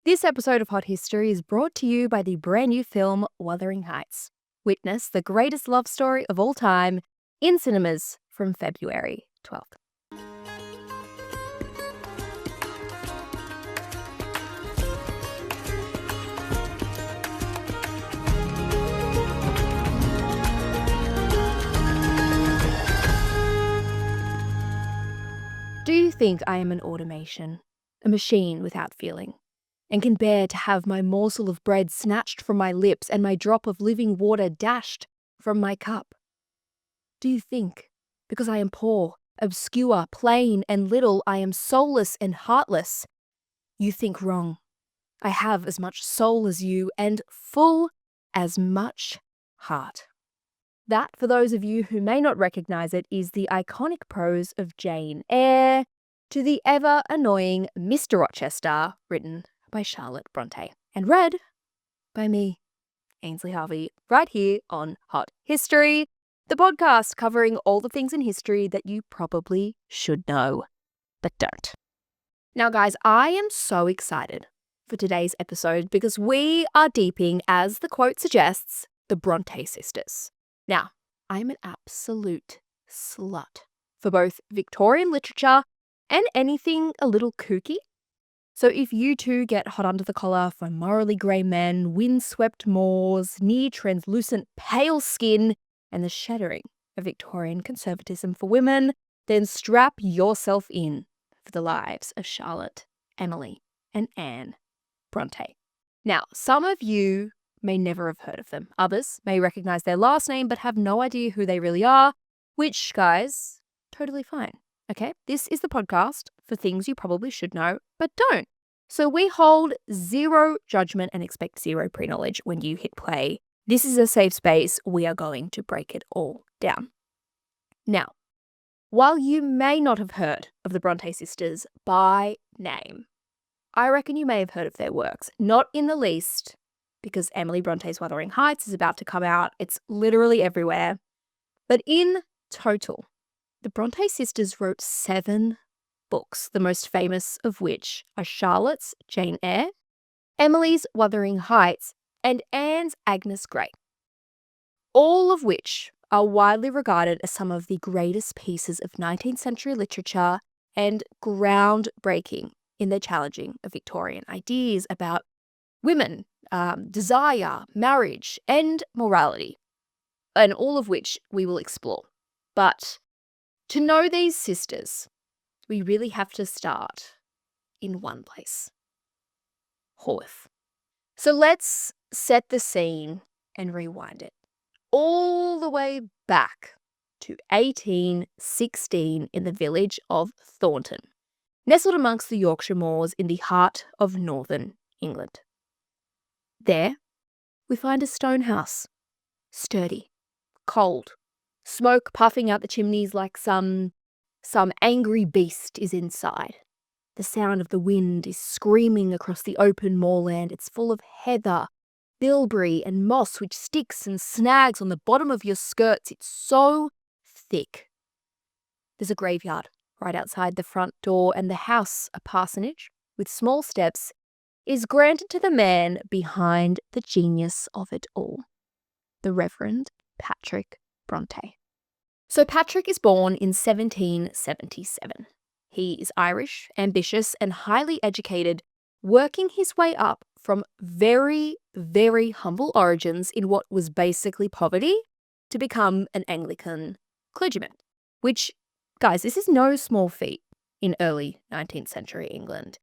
This episode of Hot History is brought to you by the brand new film Wuthering Heights. Witness the greatest love story of all time in cinemas from February 12th. Do you think I am an automation, a machine without feeling, and can bear to have my morsel of bread snatched from my lips and my drop of living water dashed from my cup? Do you think, because I am poor, obscure, plain, and little, I am soulless and heartless? You think wrong. I have as much soul as you and full as much heart. That, for those of you who may not recognise it, is the iconic prose of Jane Eyre to the ever-annoying Mr. Rochester, written by Charlotte Brontë and read by me, Ainslie Harvey, right here on Hot History, the podcast covering all the things in history that you probably should know, but don't. Now, guys, I am so excited for today's episode because we are deeping, as the quote suggests, the Brontë sisters. Now, I'm an absolute slut for both Victorian literature and anything a little kooky. So if you too get hot under the collar for morally grey men, windswept moors, near translucent pale skin, and the shattering of Victorian conservatism for women, then strap yourself in for the lives of Charlotte, Emily, and Anne Brontë. Now, some of you may never have heard of them. Others may recognise their last name but have no idea who they really are, which, guys, totally fine. Okay, this is the podcast for things you probably should know, but don't. So we hold zero judgment and expect zero pre-knowledge when you hit play. This is a safe space. We are going to break it all down. Now, while you may not have heard of the Brontë sisters by name, I reckon you may have heard of their works. Not in the least, because Emily Bronte's Wuthering Heights is about to come out. It's literally everywhere. But in total, the Brontë sisters wrote 7 books, the most famous of which are Charlotte's Jane Eyre, Emily's Wuthering Heights, and Anne's Agnes Grey, all of which are widely regarded as some of the greatest pieces of 19th century literature and groundbreaking in their challenging of Victorian ideas about women, desire, marriage, and morality, and all of which we will explore. But to know these sisters, we really have to start in one place: Haworth. So let's set the scene and rewind it all the way back to 1816 in the village of Thornton, nestled amongst the Yorkshire moors in the heart of northern England. There, we find a stone house, sturdy, cold, smoke puffing out the chimneys like some angry beast is inside. The sound of the wind is screaming across the open moorland. It's full of heather, bilberry, and moss which sticks and snags on the bottom of your skirts. It's so thick. There's a graveyard right outside the front door, and the house, a parsonage with small steps, is granted to the man behind the genius of it all, the Reverend Patrick Brontë. So Patrick is born in 1777. He is Irish, ambitious, and highly educated, working his way up from very, very humble origins in what was basically poverty to become an Anglican clergyman, which, guys, this is no small feat in early 19th century England.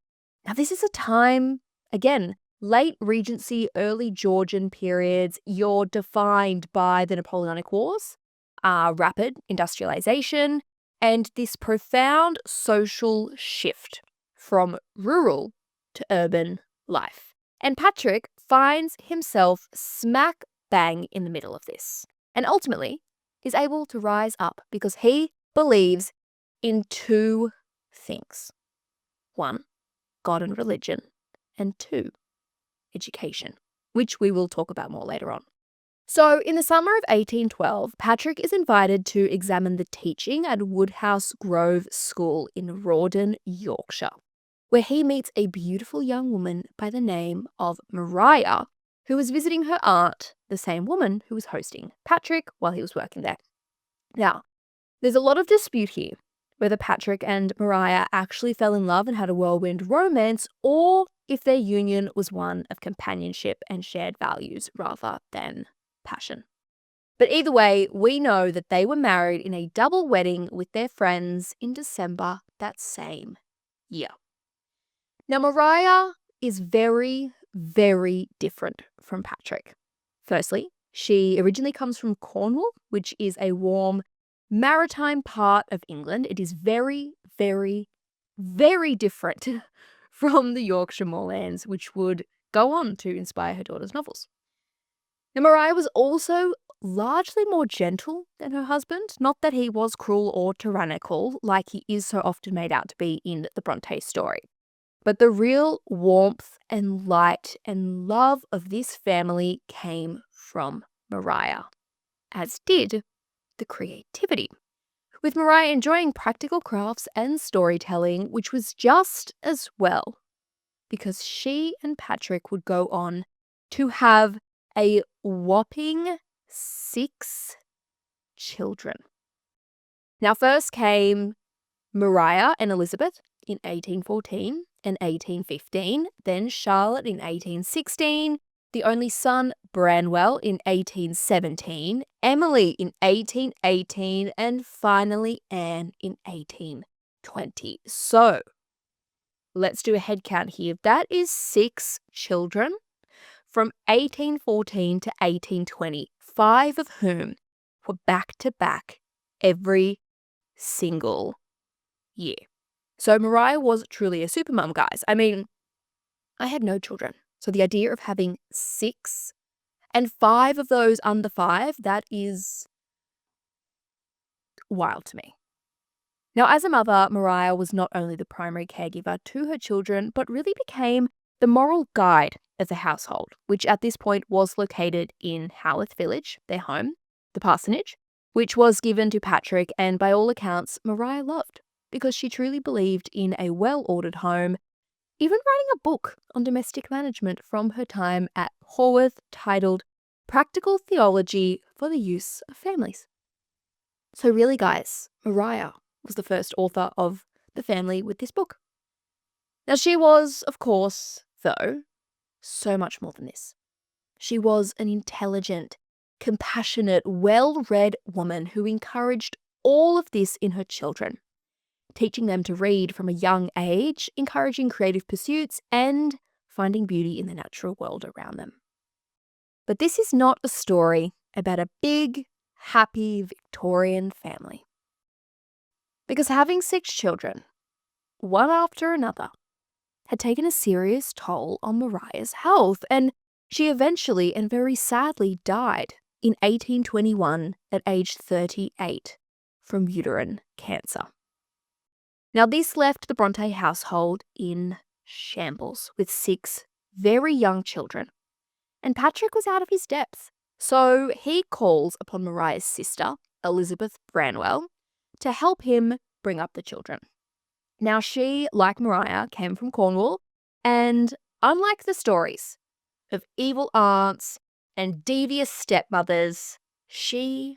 Now, this is a time, again, late Regency, early Georgian periods. You're defined by the Napoleonic Wars, rapid industrialization, and this profound social shift from rural to urban life. And Patrick finds himself smack bang in the middle of this, and ultimately is able to rise up because he believes in 2 things. 1, God and religion, and 2, education, which we will talk about more later on. So in the summer of 1812, Patrick is invited to examine the teaching at Woodhouse Grove School in Rawdon, Yorkshire. where he meets a beautiful young woman by the name of Mariah, who was visiting her aunt, the same woman who was hosting Patrick while he was working there. Now, there's a lot of dispute here whether Patrick and Mariah actually fell in love and had a whirlwind romance, or if their union was one of companionship and shared values rather than passion. But either way, we know that they were married in a double wedding with their friends in December that same year. Now, Mariah is very, very different from Patrick. Firstly, she originally comes from Cornwall, which is a warm maritime part of England. It is very, very, very different from the Yorkshire moorlands, which would go on to inspire her daughter's novels. Now, Mariah was also largely more gentle than her husband. Not that he was cruel or tyrannical, like he is so often made out to be in the Brontë story. But the real warmth and light and love of this family came from Mariah, as did the creativity, with Mariah enjoying practical crafts and storytelling, which was just as well, because she and Patrick would go on to have a whopping 6 children. Now, first came Mariah and Elizabeth in 1814 and 1815, then Charlotte in 1816, the only son Branwell in 1817, Emily in 1818, and finally Anne in 1820. So, let's do a head count here. That is 6 children from 1814 to 1820, 5 of whom were back to back every single year. So Mariah was truly a supermum, guys. I mean, I had no children. So the idea of having 6 and 5 of those under 5, that is wild to me. Now, as a mother, Mariah was not only the primary caregiver to her children, but really became the moral guide of the household, which at this point was located in Haworth village, their home, the parsonage, which was given to Patrick and by all accounts Mariah loved, because she truly believed in a well-ordered home, even writing a book on domestic management from her time at Haworth titled Practical Theology for the Use of Families. So really, guys, Mariah was the first author of the family with this book. Now, she was, of course, though, so much more than this. She was an intelligent, compassionate, well-read woman who encouraged all of this in her children, teaching them to read from a young age, encouraging creative pursuits, and finding beauty in the natural world around them. But this is not a story about a big, happy Victorian family. Because having 6 children, one after another, had taken a serious toll on Mariah's health, and she eventually and very sadly died in 1821 at age 38 from uterine cancer. Now, this left the Brontë household in shambles with 6 very young children, and Patrick was out of his depth. So he calls upon Mariah's sister, Elizabeth Branwell, to help him bring up the children. Now, she, like Mariah, came from Cornwall, and unlike the stories of evil aunts and devious stepmothers, she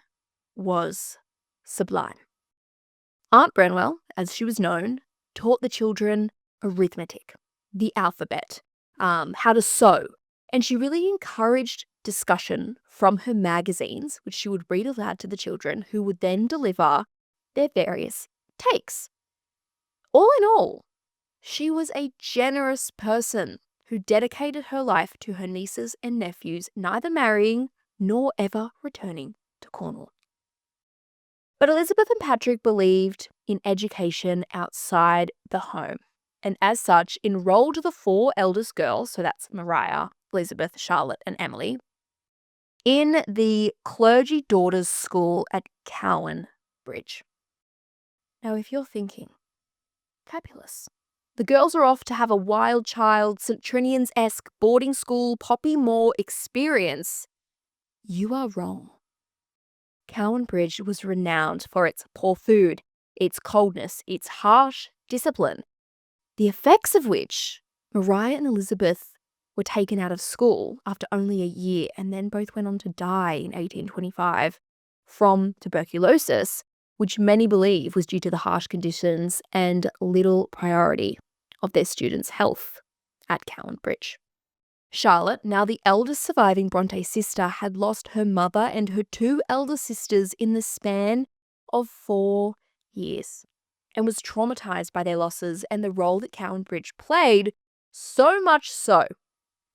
was sublime. Aunt Branwell, as she was known, taught the children arithmetic, the alphabet, how to sew, and she really encouraged discussion from her magazines, which she would read aloud to the children, who would then deliver their various takes. All in all, she was a generous person who dedicated her life to her nieces and nephews, neither marrying nor ever returning to Cornwall. But Elizabeth and Patrick believed in education outside the home, and as such enrolled the 4 eldest girls, so that's Mariah, Elizabeth, Charlotte, and Emily, in the Clergy Daughters' School at Cowan Bridge. Now, if you're thinking, fabulous, the girls are off to have a wild child, St. Trinian's-esque boarding school Poppy Moore experience, you are wrong. Cowan Bridge was renowned for its poor food, its coldness, its harsh discipline, the effects of which Maria and Elizabeth were taken out of school after only a year and then both went on to die in 1825 from tuberculosis, which many believe was due to the harsh conditions and little priority of their students' health at Cowan Bridge. Charlotte, now the eldest surviving Brontë sister, had lost her mother and her two elder sisters in the span of 4 years and was traumatised by their losses and the role that Cowan Bridge played, so much so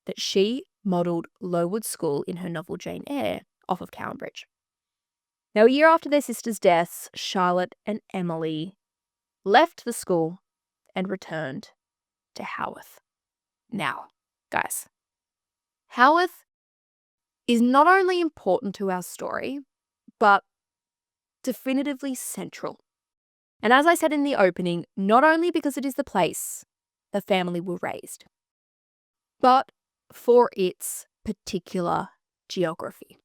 that she modelled Lowood School in her novel Jane Eyre off of Cowan Bridge. Now, a year after their sisters' deaths, Charlotte and Emily left the school and returned to Haworth. Now, guys, Haworth is not only important to our story, but definitively central. And as I said in the opening, not only because it is the place the family were raised, but for its particular geography.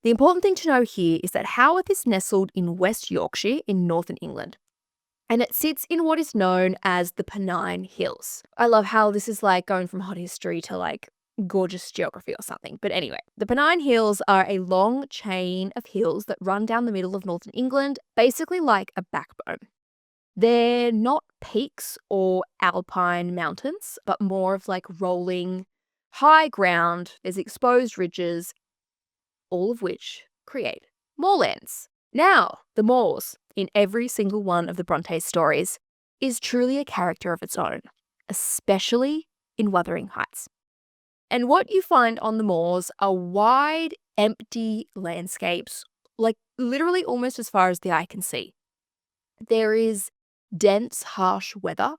The important thing to know here is that Haworth is nestled in West Yorkshire in northern England, and it sits in what is known as the Pennine Hills. I love how this is like going from hot history to like gorgeous geography or something. But anyway, the Pennine Hills are a long chain of hills that run down the middle of northern England, basically like a backbone. They're not peaks or alpine mountains, but more of like rolling high ground. There's exposed ridges, all of which create moorlands. Now, the moors in every single one of the Brontë stories is truly a character of its own, especially in Wuthering Heights. And what you find on the moors are wide, empty landscapes, like literally almost as far as the eye can see. There is dense, harsh weather,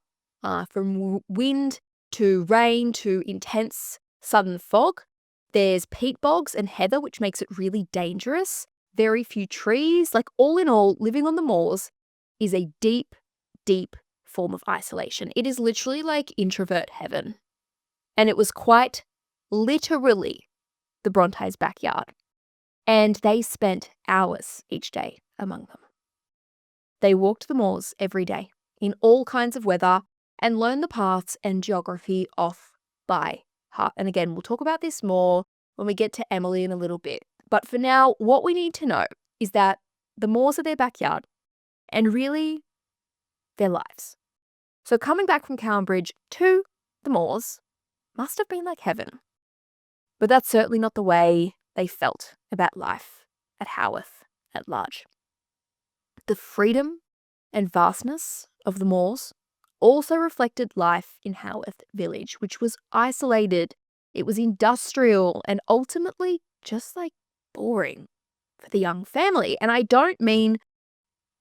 from wind to rain to intense southern fog. There's peat bogs and heather, which makes it really dangerous. Very few trees. Like, all in all, living on the moors is a deep, deep form of isolation. It is literally like introvert heaven. And it was quite literally the Brontes' backyard. And they spent hours each day among them. They walked the moors every day in all kinds of weather and learned the paths and geography off by heart. And again, we'll talk about this more when we get to Emily in a little bit. But for now, what we need to know is that the moors are their backyard and really their lives. So coming back from Cowan Bridge to the moors must have been like heaven. But that's certainly not the way they felt about life at Haworth at large. The freedom and vastness of the moors also reflected life in Haworth village, which was isolated, it was industrial, and ultimately just like boring for the young family. And I don't mean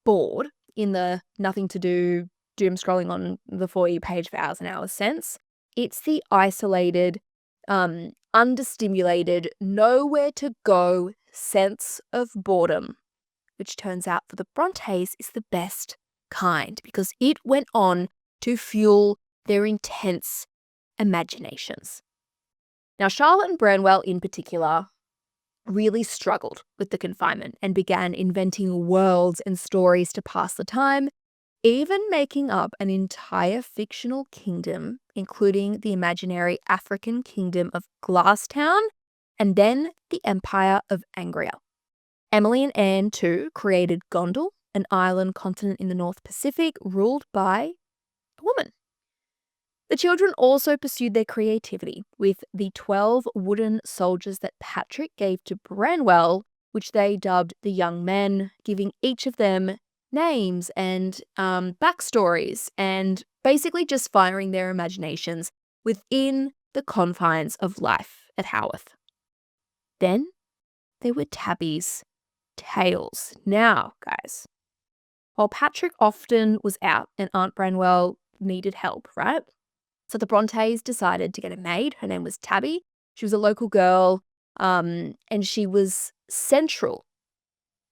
bored in the nothing to do, doom scrolling on the For You page for hours and hours sense. It's the isolated, understimulated, nowhere to go sense of boredom, which turns out for the Brontes is the best kind because it went on to fuel their intense imaginations. Now, Charlotte and Branwell in particular really struggled with the confinement and began inventing worlds and stories to pass the time, even making up an entire fictional kingdom, including the imaginary African kingdom of Glasstown and then the Empire of Angria. Emily and Anne, too, created Gondal, an island continent in the North Pacific ruled by a woman. The children also pursued their creativity with the 12 wooden soldiers that Patrick gave to Branwell, which they dubbed the Young Men, giving each of them names and backstories and basically just firing their imaginations within the confines of life at Haworth. Then there were Tabby's tales. Now, guys, while Patrick often was out and Aunt Branwell needed help, right? So the Brontes decided to get a maid. Her name was Tabby. She was a local girl, and she was central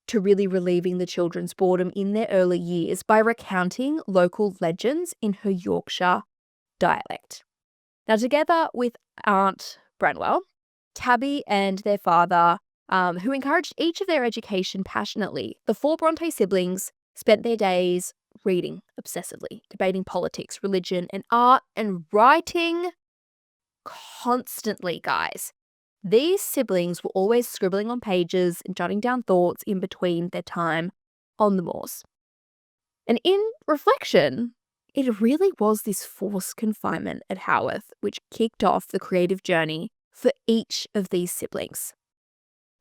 to really relieving the children's boredom in their early years by recounting local legends in her Yorkshire dialect. Now, together with Aunt Branwell, Tabby and their father, who encouraged each of their education passionately, the 4 Brontë siblings spent their days reading obsessively, debating politics, religion, and art, and writing constantly, guys. These siblings were always scribbling on pages and jotting down thoughts in between their time on the moors. And in reflection, it really was this forced confinement at Haworth which kicked off the creative journey for each of these siblings.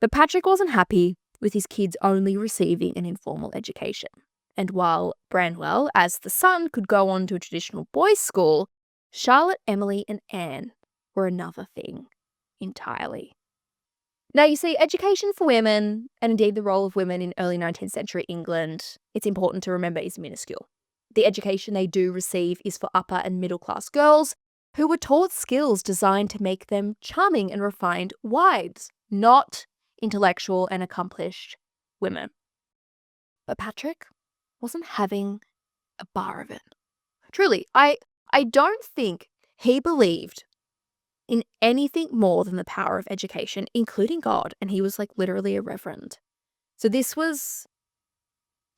But Patrick wasn't happy with his kids only receiving an informal education. And while Branwell, as the son, could go on to a traditional boys' school, Charlotte, Emily, and Anne were another thing entirely. Now, you see, education for women, and indeed the role of women in early 19th century England, it's important to remember, is minuscule. The education they do receive is for upper and middle class girls who were taught skills designed to make them charming and refined wives, not intellectual and accomplished women. But Patrick wasn't having a bar of it. Truly, I don't think he believed in anything more than the power of education, including God, and he was like literally a reverend. So this was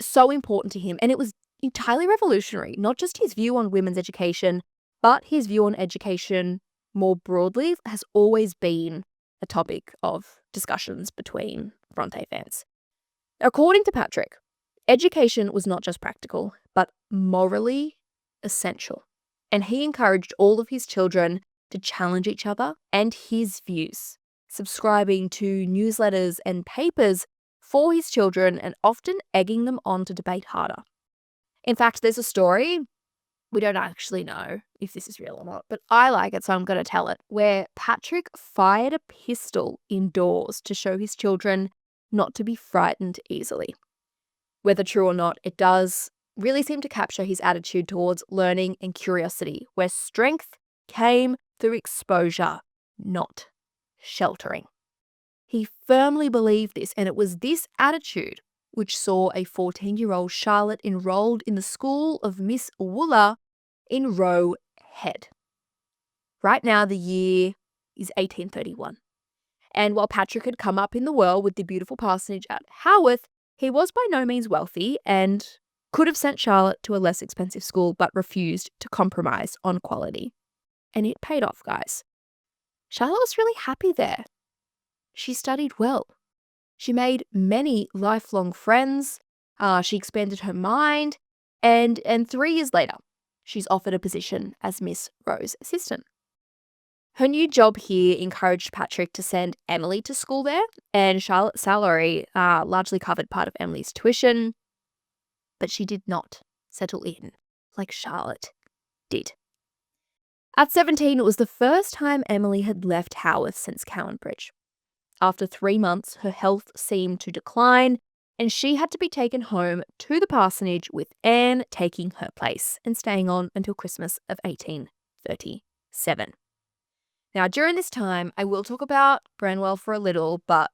so important to him, and it was entirely revolutionary, not just his view on women's education, but his view on education more broadly has always been a topic of discussions between Brontë fans. According to Patrick, education was not just practical, but morally essential, and he encouraged all of his children to challenge each other and his views, subscribing to newsletters and papers for his children and often egging them on to debate harder. In fact, there's a story, we don't actually know if this is real or not, but I like it, so I'm going to tell it, where Patrick fired a pistol indoors to show his children not to be frightened easily. Whether true or not, it does really seem to capture his attitude towards learning and curiosity, where strength came through exposure, not sheltering. He firmly believed this, and it was this attitude which saw a 14-year-old Charlotte enrolled in the school of Miss Wooler in Roe Head. Right now, the year is 1831. And while Patrick had come up in the world with the beautiful parsonage at Haworth, he was by no means wealthy and could have sent Charlotte to a less expensive school, but refused to compromise on quality. And it paid off, guys. Charlotte was really happy there. She studied well. She made many lifelong friends. She expanded her mind. And 3 years later, she's offered a position as Miss Rowe's assistant. Her new job here encouraged Patrick to send Emily to school there, and Charlotte's salary largely covered part of Emily's tuition. But she did not settle in like Charlotte did. At 17, it was the first time Emily had left Haworth since Cowanbridge. After 3 months, her health seemed to decline, and she had to be taken home to the parsonage, with Anne taking her place and staying on until Christmas of 1837. Now, during this time, I will talk about Branwell for a little, but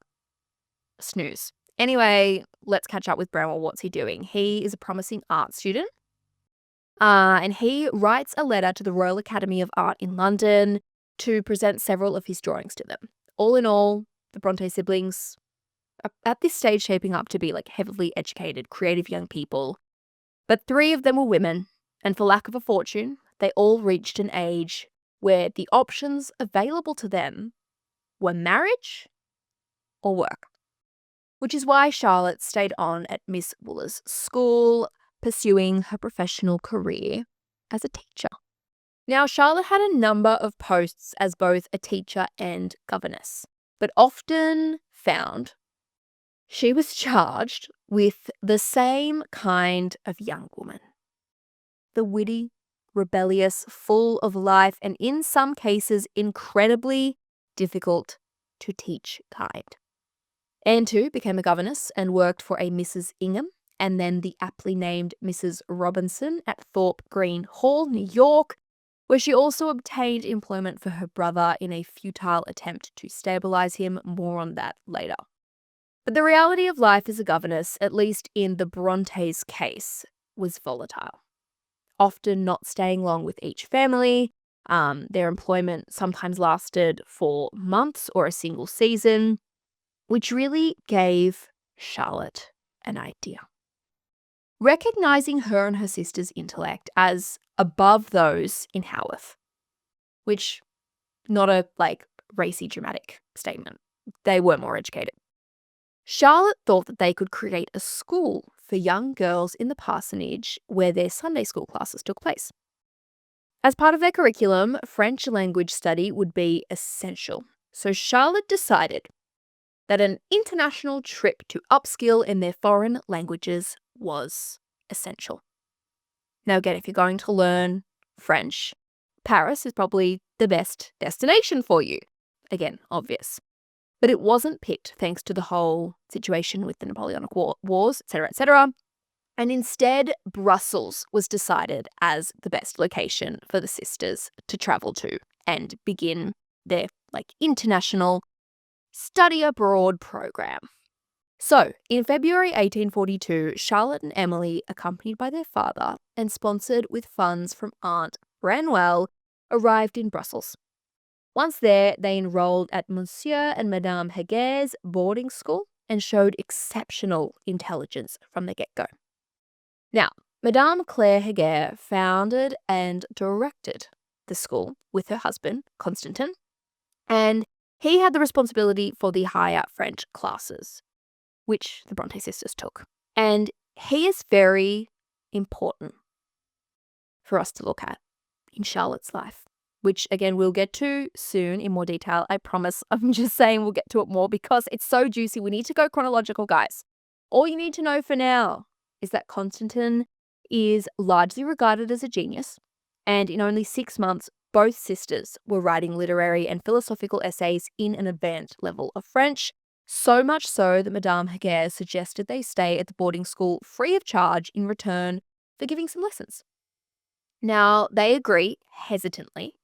snooze. Anyway, let's catch up with Branwell. What's he doing? He is a promising art student, and he writes a letter to the Royal Academy of Art in London to present several of his drawings to them. All in all, the Brontë siblings are at this stage shaping up to be like heavily educated, creative young people. But 3 of them were women, and for lack of a fortune, they all reached an age where the options available to them were marriage or work. Which is why Charlotte stayed on at Miss Wooler's school, pursuing her professional career as a teacher. Now, Charlotte had a number of posts as both a teacher and governess, but often found she was charged with the same kind of young woman. The witty, rebellious, full of life, and in some cases incredibly difficult to teach kind. Anne too became a governess and worked for a Mrs. Ingham, and then the aptly named Mrs. Robinson at Thorpe Green Hall, New York, where she also obtained employment for her brother in a futile attempt to stabilize him. More on that later. But the reality of life as a governess, at least in the Brontes' case, was volatile. Often not staying long with each family. Their employment sometimes lasted for months or a single season, which really gave Charlotte an idea. recognizing her and her sister's intellect as above those in Haworth, which, not a racy dramatic statement. They were more educated. Charlotte thought that they could create a school for young girls in the parsonage where their Sunday school classes took place. As part of their curriculum, French language study would be essential. So Charlotte decided that an international trip to upskill in their foreign languages was essential. Now again, if you're going to learn French, Paris is probably the best destination for you. Again, obvious. But it wasn't picked thanks to the whole situation with the Napoleonic Wars, etc., etc. And instead, Brussels was decided as the best location for the sisters to travel to and begin their international study abroad program. So, in February 1842, Charlotte and Emily, accompanied by their father and sponsored with funds from Aunt Branwell, arrived in Brussels. Once there, they enrolled at Monsieur and Madame Heger's boarding school and showed exceptional intelligence from the get-go. Now, Madame Claire Heger founded and directed the school with her husband, Constantin, and he had the responsibility for the higher French classes, which the Brontë sisters took. And he is very important for us to look at in Charlotte's life, which again we'll get to soon in more detail. I promise. I'm just saying we'll get to it more because it's so juicy. We need to go chronological, guys. All you need to know for now is that Constantin is largely regarded as a genius, and in only 6 months, both sisters were writing literary and philosophical essays in an advanced level of French, so much so that Madame Heger suggested they stay at the boarding school free of charge in return for giving some lessons. Now, they agree hesitantly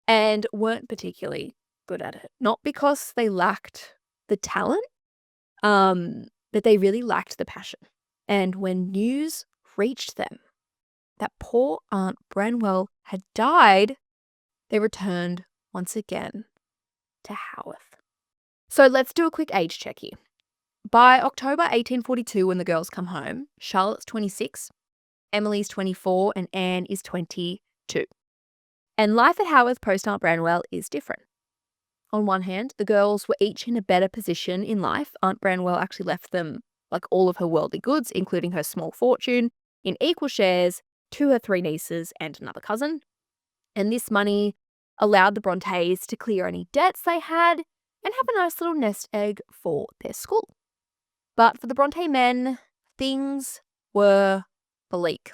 and weren't particularly good at it. Not because they lacked the talent, but they really lacked the passion. And when news reached them that poor Aunt Branwell had died, they returned once again to Haworth. So let's do a quick age check here. By October 1842, when the girls come home, Charlotte's 26, Emily's 24, and Anne is 22. And life at Haworth post Aunt Branwell is different. On one hand, the girls were each in a better position in life. Aunt Branwell actually left them all of her worldly goods, including her small fortune, in equal shares to her 3 nieces and another cousin. And this money allowed the Brontes to clear any debts they had and have a nice little nest egg for their school. But for the Bronte men, things were bleak.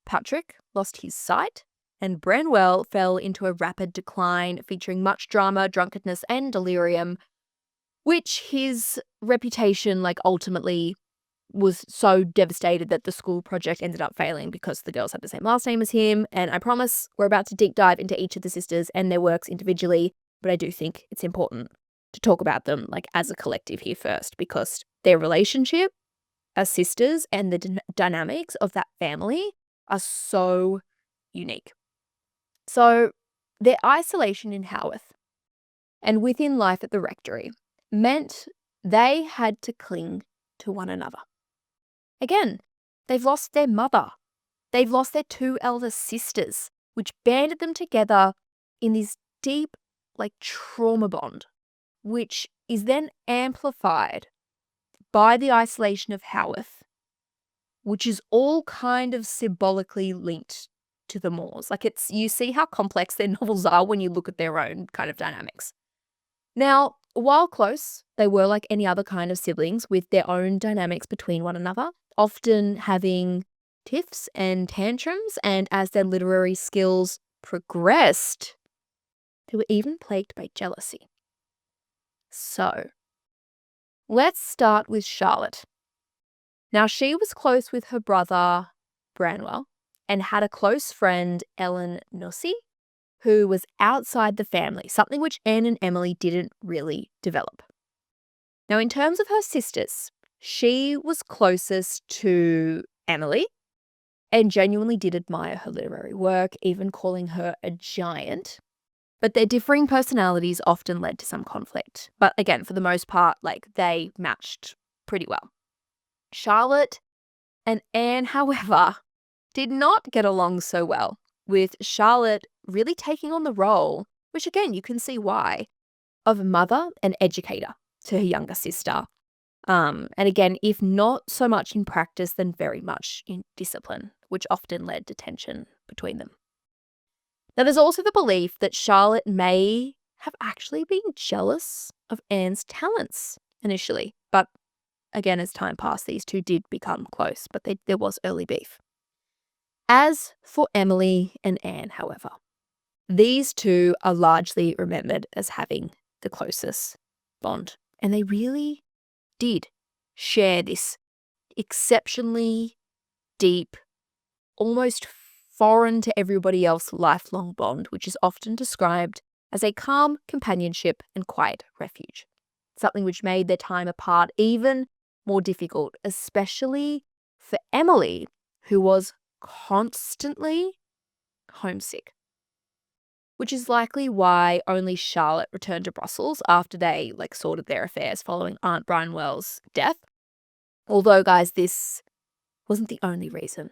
Patrick lost his sight, and Branwell fell into a rapid decline, featuring much drama, drunkenness, and delirium, which his reputation ultimately was so devastated that the school project ended up failing because the girls had the same last name as him. And I promise we're about to deep dive into each of the sisters and their works individually, but I do think it's important to talk about them as a collective here first, because their relationship as sisters and the dynamics of that family are so unique. So their isolation in Haworth and within life at the rectory meant they had to cling to one another. Again, they've lost their mother. They've lost their 2 elder sisters, which banded them together in this deep, trauma bond, which is then amplified by the isolation of Haworth, which is all kind of symbolically linked to the Moors. You see how complex their novels are when you look at their own kind of dynamics. Now, while close, they were like any other kind of siblings with their own dynamics between one another, often having tiffs and tantrums, and as their literary skills progressed, they were even plagued by jealousy. So, let's start with Charlotte. Now, she was close with her brother, Branwell, and had a close friend, Ellen Nussey, who was outside the family, something which Anne and Emily didn't really develop. Now, in terms of her sisters, she was closest to Emily and genuinely did admire her literary work, even calling her a giant. But their differing personalities often led to some conflict. But again, for the most part, they matched pretty well. Charlotte And Anne, however, did not get along so well, with Charlotte really taking on the role, which again, you can see why, of mother and educator to her younger sister. And again, if not so much in practice, then very much in discipline, which often led to tension between them. Now, there's also the belief that Charlotte may have actually been jealous of Anne's talents initially, but again, as time passed, these two did become close, but there was early beef. As for Emily and Anne, however, these two are largely remembered as having the closest bond, and they really did share this exceptionally deep, almost foreign to everybody else lifelong bond, which is often described as a calm companionship and quiet refuge, something which made their time apart even more difficult, especially for Emily, who was constantly homesick, which is likely why only Charlotte returned to Brussels after they sorted their affairs following Aunt Brinewell's death. Although, guys, this wasn't the only reason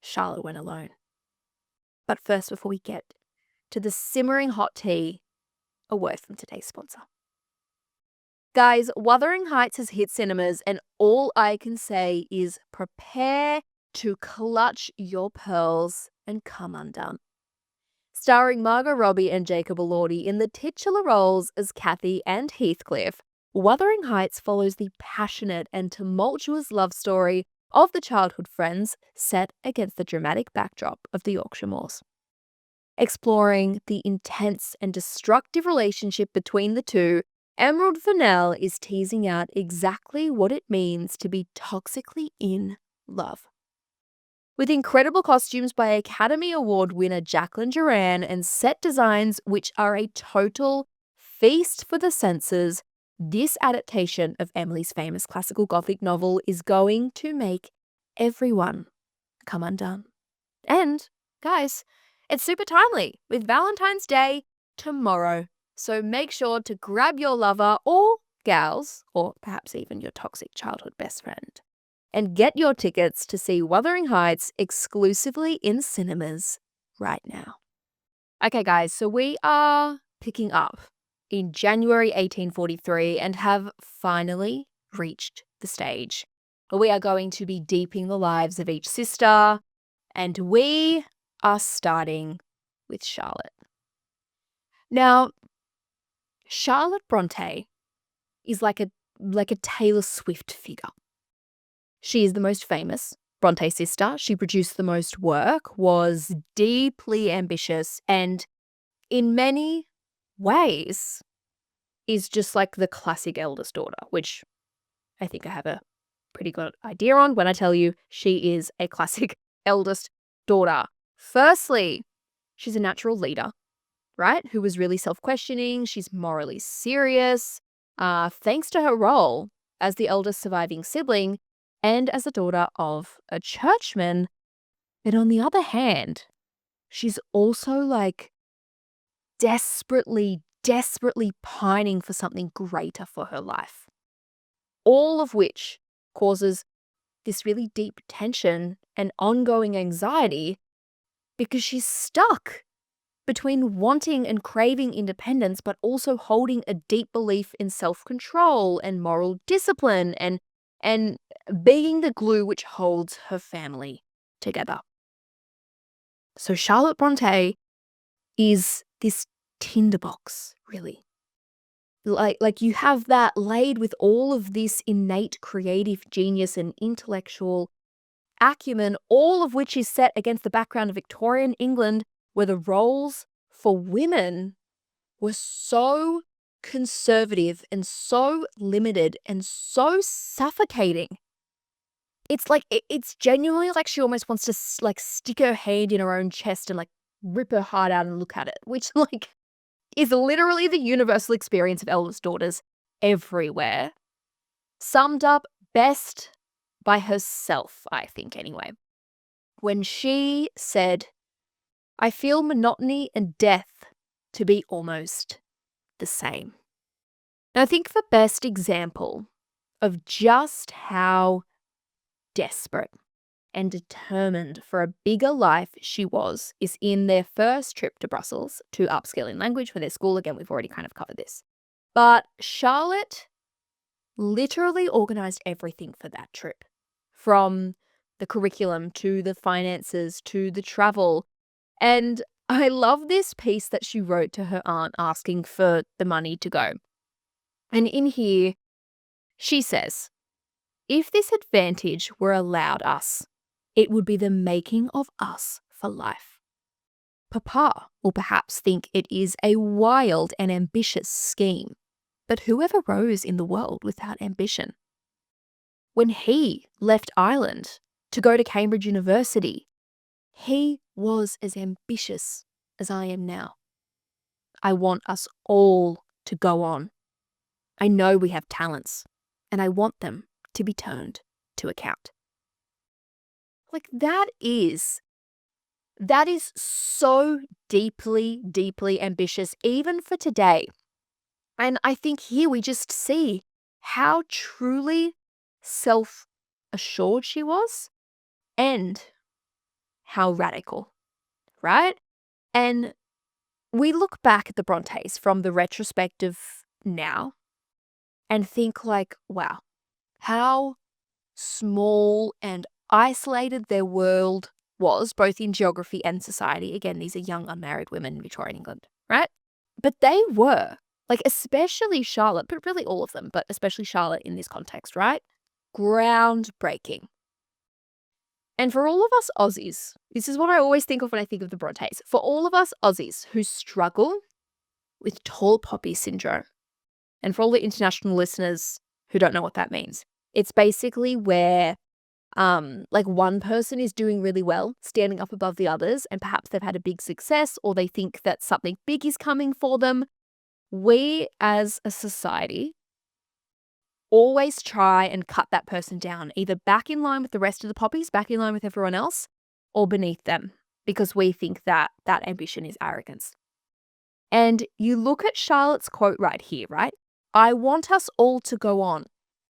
Charlotte went alone. But first, before we get to the simmering hot tea, a word from today's sponsor. Guys, Wuthering Heights has hit cinemas, and all I can say is prepare to clutch your pearls and come undone. Starring Margot Robbie and Jacob Elordi in the titular roles as Kathy and Heathcliff, Wuthering Heights follows the passionate and tumultuous love story of the childhood friends set against the dramatic backdrop of the Yorkshire Moors. Exploring the intense and destructive relationship between the two, Emerald Fennell is teasing out exactly what it means to be toxically in love. With incredible costumes by Academy Award winner Jacqueline Duran and set designs which are a total feast for the senses, this adaptation of Emily's famous classical Gothic novel is going to make everyone come undone. And, guys, it's super timely with Valentine's Day tomorrow. So make sure to grab your lover or gals, or perhaps even your toxic childhood best friend, and get your tickets to see Wuthering Heights exclusively in cinemas right now. Okay, guys, so we are picking up in January 1843 and have finally reached the stage where we are going to be deeping the lives of each sister, and we are starting with Charlotte. Now, Charlotte Brontë is like a Taylor Swift figure. She is the most famous Brontë sister. She produced the most work, was deeply ambitious, and in many ways is just like the classic eldest daughter, which I think I have a pretty good idea on when I tell you she is a classic eldest daughter. Firstly, she's a natural leader, right? Who was really self-questioning. She's morally serious, thanks to her role as the eldest surviving sibling and as a daughter of a churchman. But on the other hand, she's also desperately pining for something greater for her life. All of which causes this really deep tension and ongoing anxiety because she's stuck between wanting and craving independence, but also holding a deep belief in self-control and moral discipline and being the glue which holds her family together. So Charlotte Brontë is this tinderbox, really. Like you have that laid with all of this innate creative genius and intellectual acumen, all of which is set against the background of Victorian England, where the roles for women were so conservative and so limited and so suffocating. It's genuinely like she almost wants to stick her hand in her own chest and rip her heart out and look at it, which is literally the universal experience of eldest daughters everywhere. Summed up best by herself, I think anyway, when she said, "I feel monotony and death to be almost the same." Now, I think the best example of just how desperate and determined for a bigger life she is in their first trip to Brussels to upskill in language for their school. Again, we've already kind of covered this. But Charlotte literally organized everything for that trip, from the curriculum to the finances to the travel. And I love this piece that she wrote to her aunt asking for the money to go. And in here, she says, "If this advantage were allowed us, it would be the making of us for life. Papa will perhaps think it is a wild and ambitious scheme, but whoever rose in the world without ambition? When he left Ireland to go to Cambridge University, he was as ambitious as I am now. I want us all to go on. I know we have talents, and I want them to be turned to account." Like, that is so deeply, deeply ambitious, even for today. And I think here we just see how truly self-assured she was and how radical, right? And we look back at the Brontes from the retrospective now and think like, wow, how small and isolated their world was, both in geography and society. Again, these are young unmarried women in Victorian England, right? But they were, like, especially Charlotte, but really all of them, but especially Charlotte in this context, right? Groundbreaking. And for all of us Aussies, this is what I always think of when I think of the Brontes. For all of us Aussies who struggle with tall poppy syndrome, and for all the international listeners who don't know what that means, it's basically where like one person is doing really well, standing up above the others, and perhaps they've had a big success or they think that something big is coming for them. We as a society always try and cut that person down, either back in line with the rest of the poppies, back in line with everyone else, or beneath them, because we think that that ambition is arrogance. And you look at Charlotte's quote right here, right? "I want us all to go on.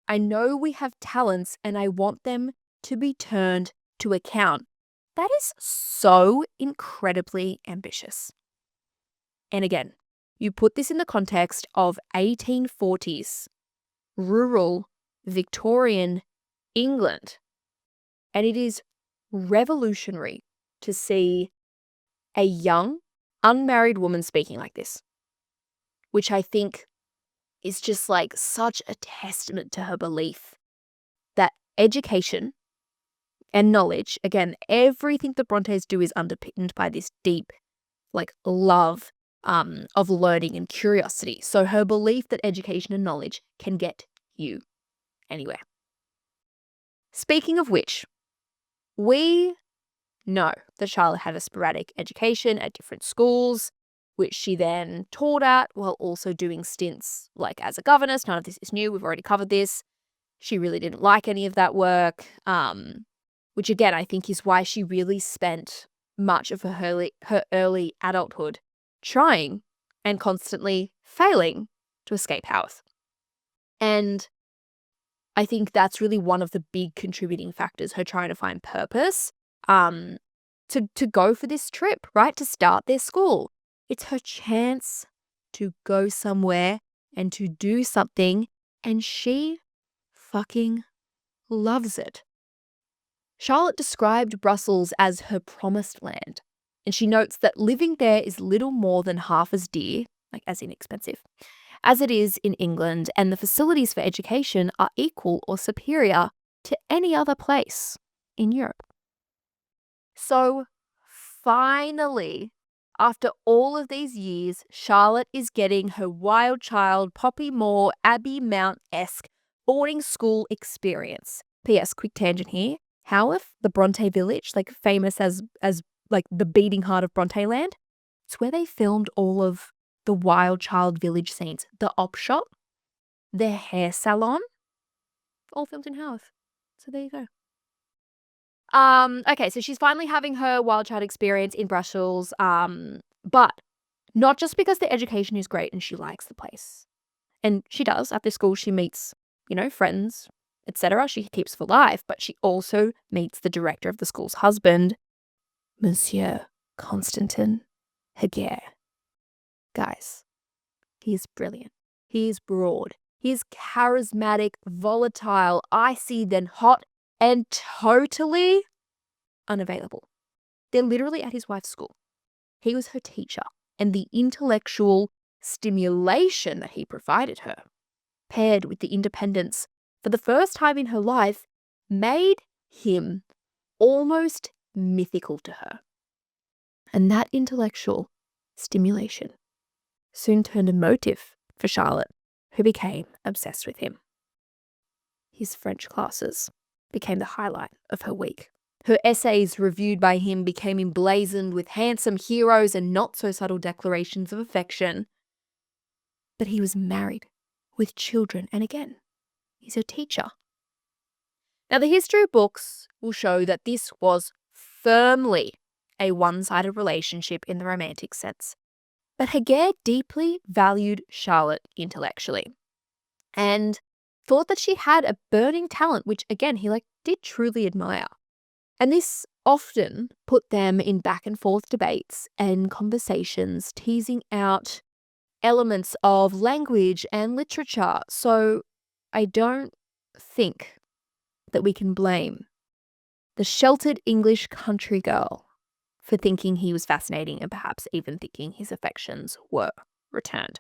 I know we have talents and I want them to be turned to account." That is so incredibly ambitious. And again, you put this in the context of 1840s, rural, Victorian England, and it is revolutionary to see a young, unmarried woman speaking like this, which I think is just like such a testament to her belief that education and knowledge, again, everything the Brontes do is underpinned by this deep, like, love of learning and curiosity. So her belief that education and knowledge can get you anywhere. Speaking of which, we know that Charlotte had a sporadic education at different schools, which she then taught at while also doing stints like as a governess. None of this is new. We've already covered this. She really didn't like any of that work, which again, I think is why she really spent much of her early adulthood trying and constantly failing to escape Haworth. And I think that's really one of the big contributing factors, her trying to find purpose, to go for this trip, right? To start their school. It's her chance to go somewhere and to do something, and she fucking loves it. Charlotte described Brussels as her promised land, and she notes that living there is little more than half as dear, like as inexpensive, as it is in England, and the facilities for education are equal or superior to any other place in Europe. So finally, after all of these years, Charlotte is getting her wild child, Poppy Moore, Abbey Mount-esque boarding school experience. P.S. Quick tangent here. Haworth, the Bronte village, like famous as like the beating heart of Bronte land, it's where they filmed all of the wild child village scenes. The op shop, their hair salon, all filmed in Haworth. So there you go. Okay, so she's finally having her wild child experience in Brussels, but not just because the education is great and she likes the place. And she does. At this school, she meets, friends etc. she keeps for life, but she also meets the director of the school's husband, Monsieur Constantin Heger. Guys, he is brilliant. He is broad. He is charismatic, volatile, icy, then hot, and totally unavailable. They're literally at his wife's school. He was her teacher, and the intellectual stimulation that he provided her, paired with the independence for the first time in her life, made him almost mythical to her. And that intellectual stimulation soon turned emotive for Charlotte, who became obsessed with him. His French classes became the highlight of her week. Her essays reviewed by him became emblazoned with handsome heroes and not-so-subtle declarations of affection. But he was married, with children, and again, he's her teacher. Now, the history books will show that this was firmly a one-sided relationship in the romantic sense. But Heger deeply valued Charlotte intellectually and thought that she had a burning talent, which again, he did truly admire. And this often put them in back and forth debates and conversations, teasing out elements of language and literature. So I don't think that we can blame the sheltered English country girl for thinking he was fascinating and perhaps even thinking his affections were returned.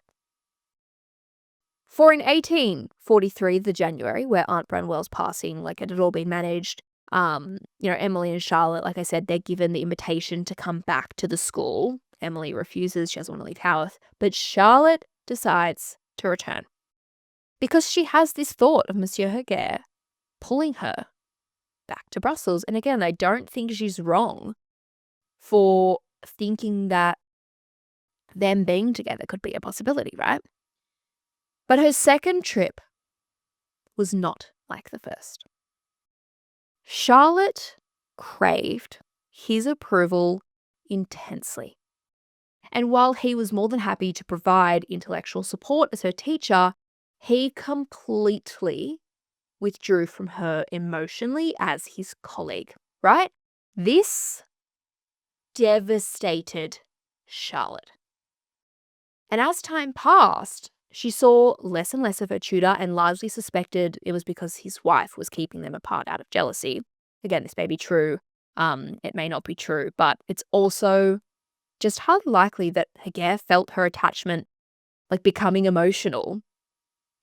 For in 1843, the January, where Aunt Branwell's passing, it had all been managed, Emily and Charlotte, like I said, they're given the invitation to come back to the school. Emily refuses, she doesn't want to leave Haworth, but Charlotte decides to return because she has this thought of Monsieur Heger pulling her back to Brussels. And again, I don't think she's wrong for thinking that them being together could be a possibility, right? But her second trip was not like the first. Charlotte craved his approval intensely. And while he was more than happy to provide intellectual support as her teacher, he completely withdrew from her emotionally as his colleague, right? This devastated Charlotte. And as time passed, she saw less and less of her tutor and largely suspected it was because his wife was keeping them apart out of jealousy. Again, this may be true. It may not be true, but it's also just hardly likely that Heger felt her attachment, becoming emotional,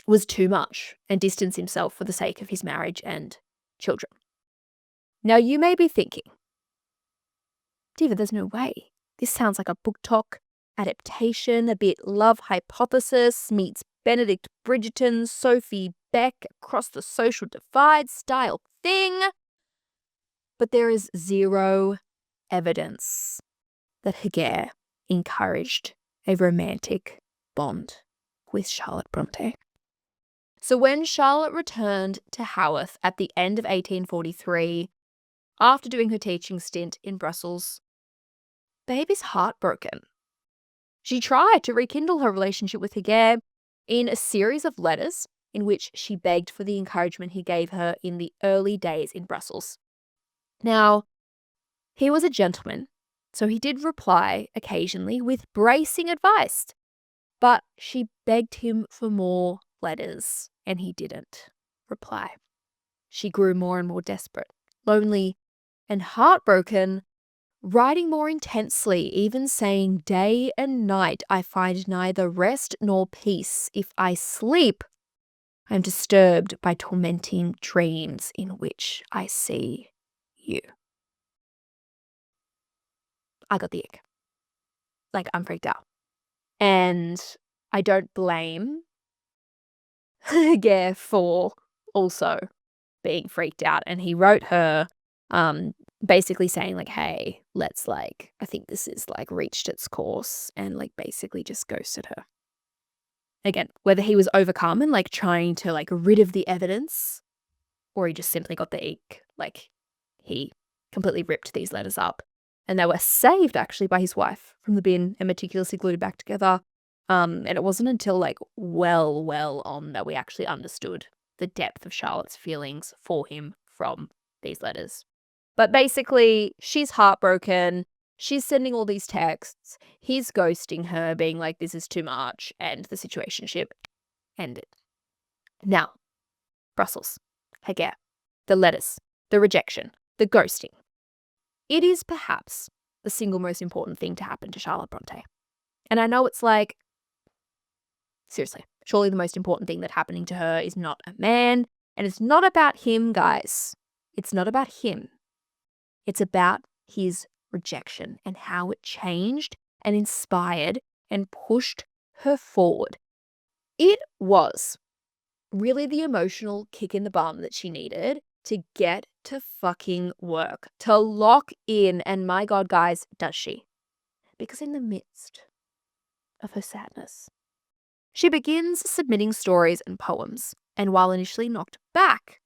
was too much and distanced himself for the sake of his marriage and children. Now, you may be thinking, Diva, there's no way. This sounds like a book talk adaptation, a bit Love Hypothesis meets Benedict Bridgerton's Sophie Beck Across the Social Divide style thing. But there is zero evidence that Heger encouraged a romantic bond with Charlotte Brontë. So when Charlotte returned to Haworth at the end of 1843, after doing her teaching stint in Brussels, Babe is heartbroken. She tried to rekindle her relationship with Heger in a series of letters in which she begged for the encouragement he gave her in the early days in Brussels. Now, he was a gentleman, so he did reply occasionally with bracing advice, but she begged him for more letters, and he didn't reply. She grew more and more desperate, lonely, and heartbroken, writing more intensely, even saying, "Day and night I find neither rest nor peace. If I sleep, I am disturbed by tormenting dreams in which I see you." I got the ick. I'm freaked out. And I don't blame Heger for also being freaked out. And he wrote her basically saying hey, let's I think this is reached its course, and basically just ghosted her. Again, whether he was overcome and trying to rid of the evidence, or he just simply got the ick, he completely ripped these letters up. And they were saved actually by his wife from the bin and meticulously glued back together. And it wasn't until well on that we actually understood the depth of Charlotte's feelings for him from these letters. But basically, she's heartbroken. She's sending all these texts. He's ghosting her, being like, this is too much, and the situationship ended. Now, Brussels, Hager, the letters, the rejection, the ghosting. It is perhaps the single most important thing to happen to Charlotte Brontë. And I know it's like, seriously, surely the most important thing that's happening to her is not a man, and it's not about him, guys. It's not about him. It's about his rejection and how it changed and inspired and pushed her forward. It was really the emotional kick in the bum that she needed to get to fucking work, to lock in. And my God, guys, does she? Because in the midst of her sadness, she begins submitting stories and poems. And while initially knocked back,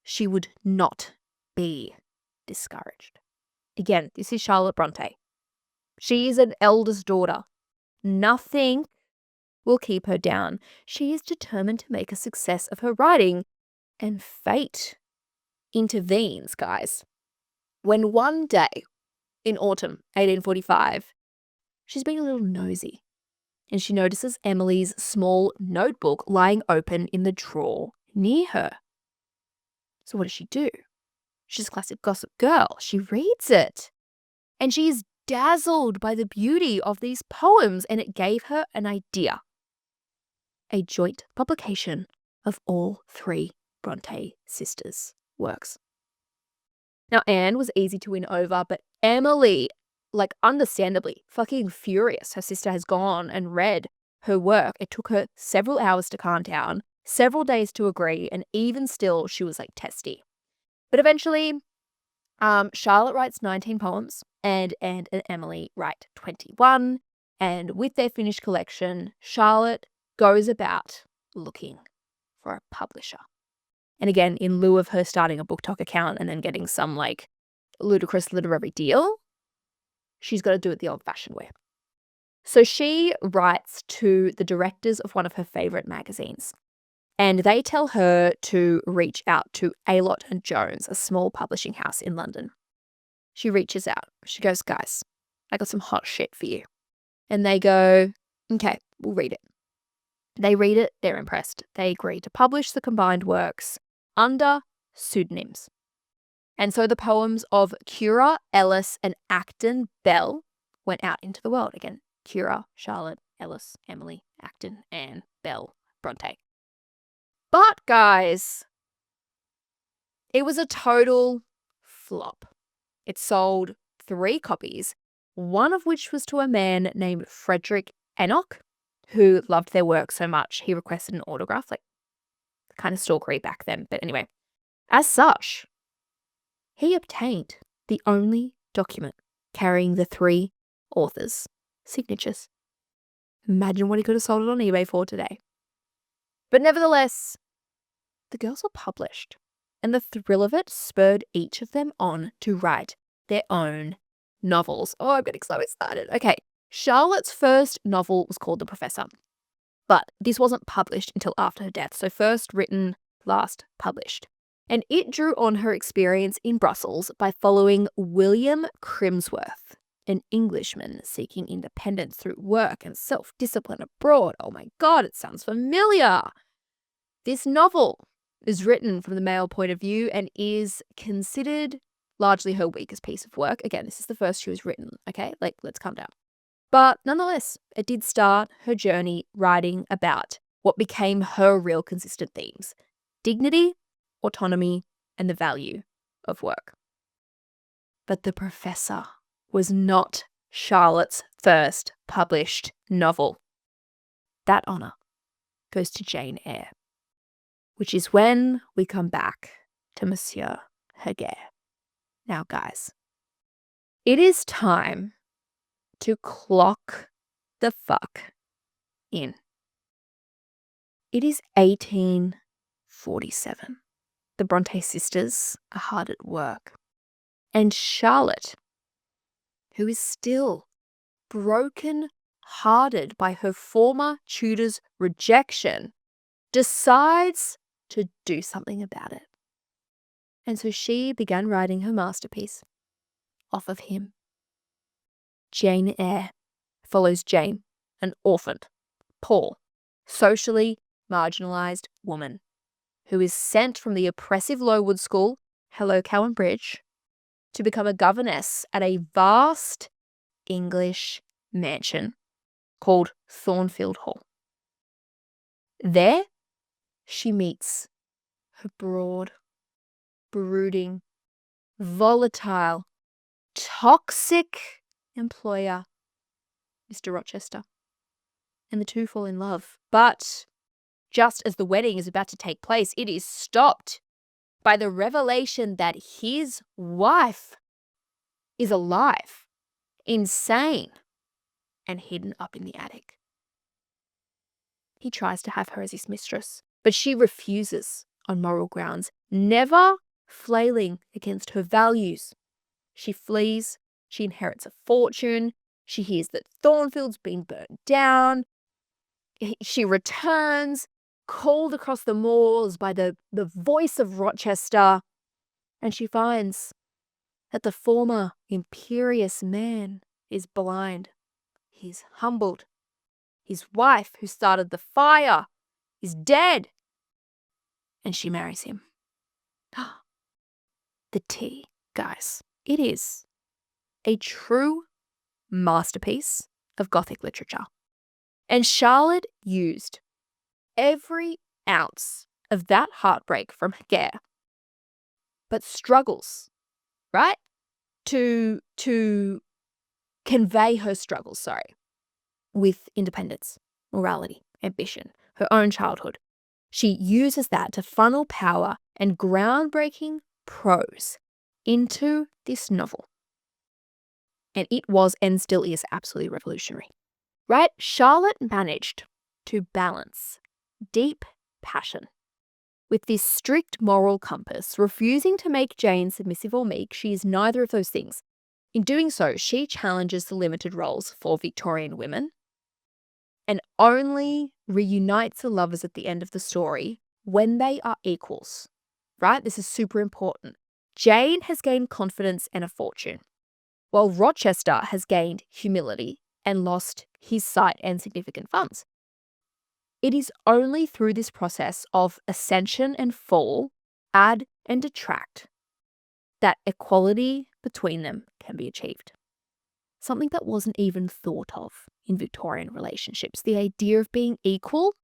she would not be discouraged. Again, this is Charlotte Brontë. She is an eldest daughter. Nothing will keep her down. She is determined to make a success of her writing, and fate intervenes, guys. When one day in autumn 1845, she's being a little nosy, and she notices Emily's small notebook lying open in the drawer near her. So what does she do? She's a classic gossip girl. She reads it, and she is dazzled by the beauty of these poems, and it gave her an idea. A joint publication of all three Brontë sisters' works. Now, Anne was easy to win over, but Emily, understandably, fucking furious. Her sister has gone and read her work. It took her several hours to calm down, several days to agree, and even still, she was testy. But eventually, Charlotte writes 19 poems, and Anne and Emily write 21. And with their finished collection, Charlotte goes about looking for a publisher. And again, in lieu of her starting a BookTok account and then getting some ludicrous literary deal, she's got to do it the old-fashioned way. So she writes to the directors of one of her favorite magazines, and they tell her to reach out to Aylott and Jones, a small publishing house in London. She reaches out. She goes, guys, I got some hot shit for you. And they go, okay, we'll read it. They read it, they're impressed. They agree to publish the combined works under pseudonyms. And so the poems of Currer, Ellis, and Acton Bell went out into the world. Again, Currer, Charlotte, Ellis, Emily, Acton, Anne, Bell, Brontë. But guys, it was a total flop. It sold 3 copies, one of which was to a man named Frederick Enoch, who loved their work so much he requested an autograph, kind of stalkery back then. But anyway, as such, he obtained the only document carrying the 3 authors' signatures. Imagine what he could have sold it on eBay for today. But nevertheless, the girls were published, and the thrill of it spurred each of them on to write their own novels. Oh, I'm getting so excited. Okay, Charlotte's first novel was called The Professor, but this wasn't published until after her death, so first written, last published. And it drew on her experience in Brussels by following William Crimsworth, an Englishman seeking independence through work and self-discipline abroad. Oh my God, it sounds familiar. This novel is written from the male point of view and is considered largely her weakest piece of work. Again, this is the first she was written, okay? Let's calm down. But nonetheless, it did start her journey writing about what became her real consistent themes: dignity, autonomy, and the value of work. But The Professor was not Charlotte's first published novel. That honour goes to Jane Eyre, which is when we come back to Monsieur Hager. Now, guys, it is time to clock the fuck in. It is 1847. The Brontë sisters are hard at work. And Charlotte, who is still broken-hearted by her former tutor's rejection, decides to do something about it. And so she began writing her masterpiece off of him. Jane Eyre follows Jane, an orphaned, poor, socially marginalised woman who is sent from the oppressive Lowood School, hello Cowan Bridge, to become a governess at a vast English mansion called Thornfield Hall. There, she meets her broad, brooding, volatile, toxic employer, Mr. Rochester. And the two fall in love. But just as the wedding is about to take place, it is stopped by the revelation that his wife is alive, insane, and hidden up in the attic. He tries to have her as his mistress, but she refuses on moral grounds, never flailing against her values. She flees, she inherits a fortune, she hears that Thornfield's been burnt down, she returns, called across the moors by the voice of Rochester, and she finds that the former imperious man is blind. He's humbled. His wife, who started the fire, is dead. And she marries him. The tea, guys. It is a true masterpiece of Gothic literature. And Charlotte used every ounce of that heartbreak from Haworth, but struggles, right? To convey her struggles, with independence, morality, ambition, her own childhood. She uses that to funnel power and groundbreaking prose into this novel. And it was and still is absolutely revolutionary. Right? Charlotte managed to balance deep passion with this strict moral compass, refusing to make Jane submissive or meek. She is neither of those things. In doing so, she challenges the limited roles for Victorian women and only reunites the lovers at the end of the story when they are equals. Right? This is super important. Jane has gained confidence and a fortune, while Rochester has gained humility and lost his sight and significant funds. It is only through this process of ascension and fall, add and detract, that equality between them can be achieved. Something that wasn't even thought of in Victorian relationships, the idea of being equal.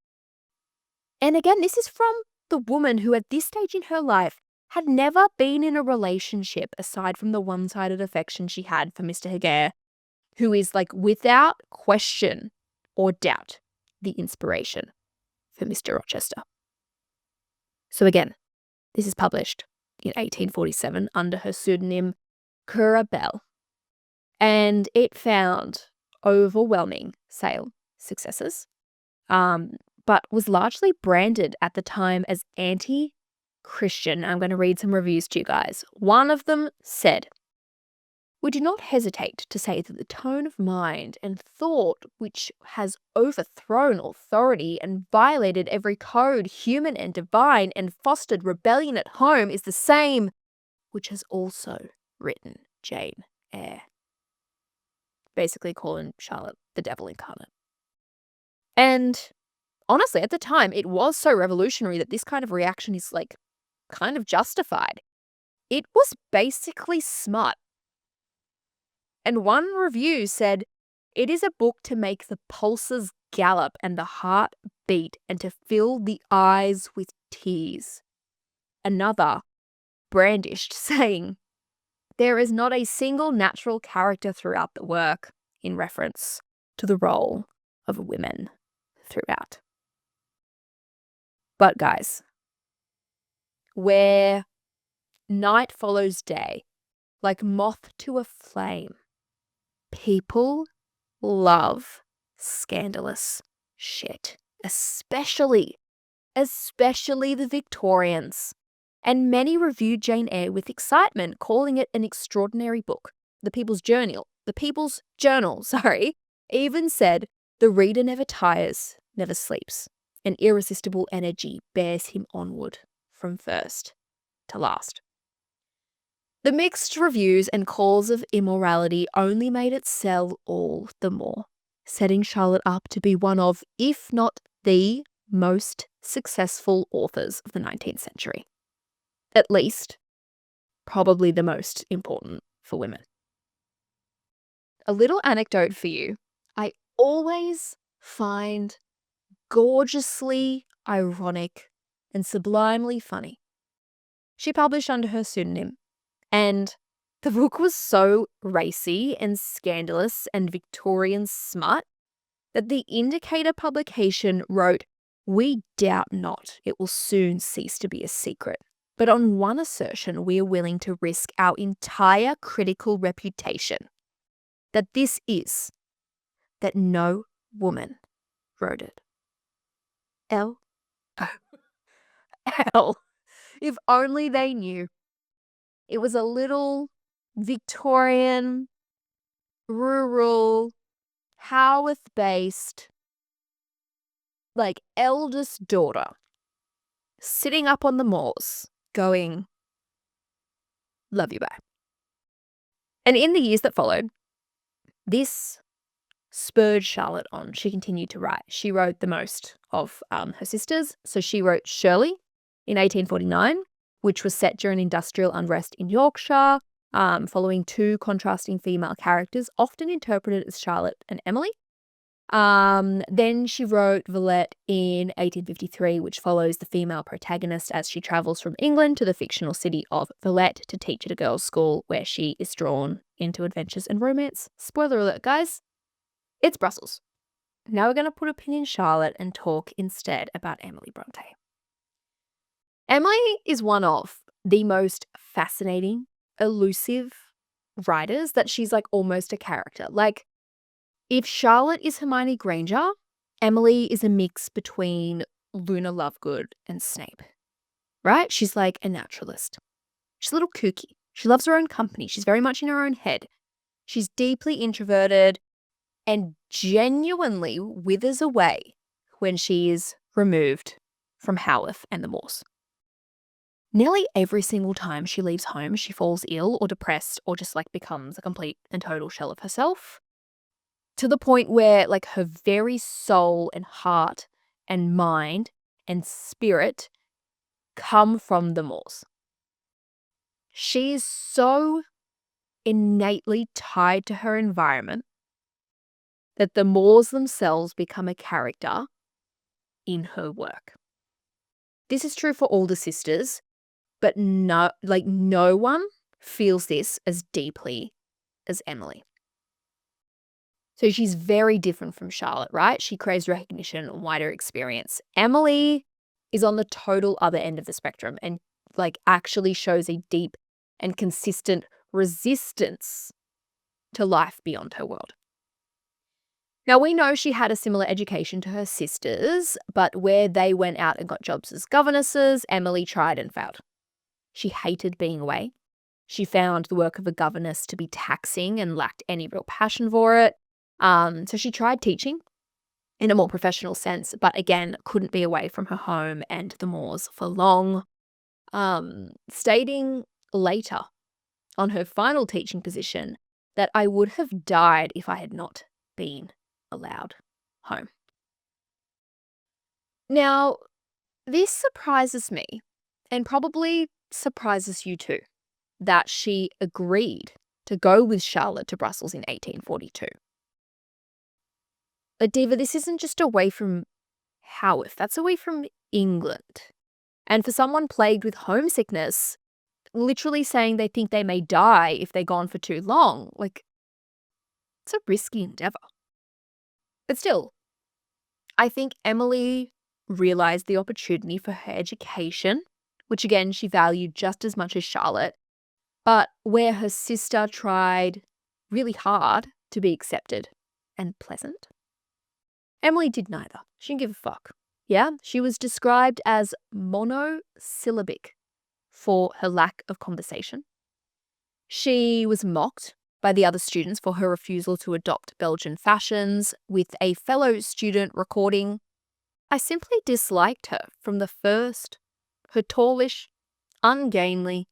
And again, this is from the woman who at this stage in her life had never been in a relationship aside from the one-sided affection she had for Mr. Haworth, who is without question or doubt the inspiration for Mr. Rochester. So again, this is published in 1847 under her pseudonym Cura Bell, and it found overwhelming sale successes, but was largely branded at the time as anti-Christian. I'm going to read some reviews to you guys. One of them said, "We do not hesitate to say that the tone of mind and thought which has overthrown authority and violated every code, human and divine, and fostered rebellion at home is the same which has also written Jane Eyre." Basically calling Charlotte the devil incarnate. And honestly, at the time, it was so revolutionary that this kind of reaction is kind of justified. It was basically smut. And one review said, "It is a book to make the pulses gallop and the heart beat and to fill the eyes with tears." Another brandished, saying, "There is not a single natural character throughout the work," in reference to the role of women throughout. But guys, where night follows day, like moth to a flame, people love scandalous shit, especially the Victorians. And many reviewed Jane Eyre with excitement, calling it an extraordinary book. The People's Journal, even said, "The reader never tires, never sleeps." An irresistible energy bears him onward from first to last. The mixed reviews and calls of immorality only made it sell all the more, setting Charlotte up to be one of, if not the most successful authors of the 19th century. At least, probably the most important for women. A little anecdote for you. I always find gorgeously ironic and sublimely funny. She published under her pseudonym, and the book was so racy and scandalous and Victorian smut that the Indicator publication wrote, "We doubt not it will soon cease to be a secret, but on one assertion we are willing to risk our entire critical reputation, that this is, that no woman wrote it." L. L. If only they knew. It was a little Victorian, rural, Haworth-based, eldest daughter sitting up on the moors going, "Love you, bye." And in the years that followed, this spurred Charlotte on. She continued to write. She wrote the most of her sisters. So she wrote Shirley in 1849, which was set during industrial unrest in Yorkshire, following two contrasting female characters, often interpreted as Charlotte and Emily. Then she wrote Villette in 1853, which follows the female protagonist as she travels from England to the fictional city of Villette to teach at a girls' school where she is drawn into adventures and romance. Spoiler alert, guys. It's Brussels. Now we're going to put a pin in Charlotte and talk instead about Emily Brontë. Emily is one of the most fascinating, elusive writers that she's almost a character. If Charlotte is Hermione Granger, Emily is a mix between Luna Lovegood and Snape, right? She's a naturalist. She's a little kooky. She loves her own company. She's very much in her own head. She's deeply introverted and genuinely withers away when she is removed from Haworth and the moors. Nearly every single time she leaves home, she falls ill or depressed or just becomes a complete and total shell of herself, to the point where her very soul and heart and mind and spirit come from the moors. She is so innately tied to her environment that the moors themselves become a character in her work. This is true for all the sisters, but no one feels this as deeply as Emily. So she's very different from Charlotte, right? She craves recognition and wider experience. Emily is on the total other end of the spectrum and actually shows a deep and consistent resistance to life beyond her world. Now, we know she had a similar education to her sisters, but where they went out and got jobs as governesses, Emily tried and failed. She hated being away. She found the work of a governess to be taxing and lacked any real passion for it. So she tried teaching in a more professional sense, but again, couldn't be away from her home and the moors for long, stating later on her final teaching position that "I would have died if I had not been allowed home." Now, this surprises me and probably surprises you too, that she agreed to go with Charlotte to Brussels in 1842. But Diva, this isn't just away from Haworth, that's away from England. And for someone plagued with homesickness, literally saying they think they may die if they're gone for too long, it's a risky endeavor. But still, I think Emily realized the opportunity for her education, which again she valued just as much as Charlotte, but where her sister tried really hard to be accepted and pleasant, Emily did neither. She didn't give a fuck. Yeah, she was described as monosyllabic for her lack of conversation. She was mocked by the other students for her refusal to adopt Belgian fashions, with a fellow student recording, I simply disliked her from the first, her tallish, ungainly,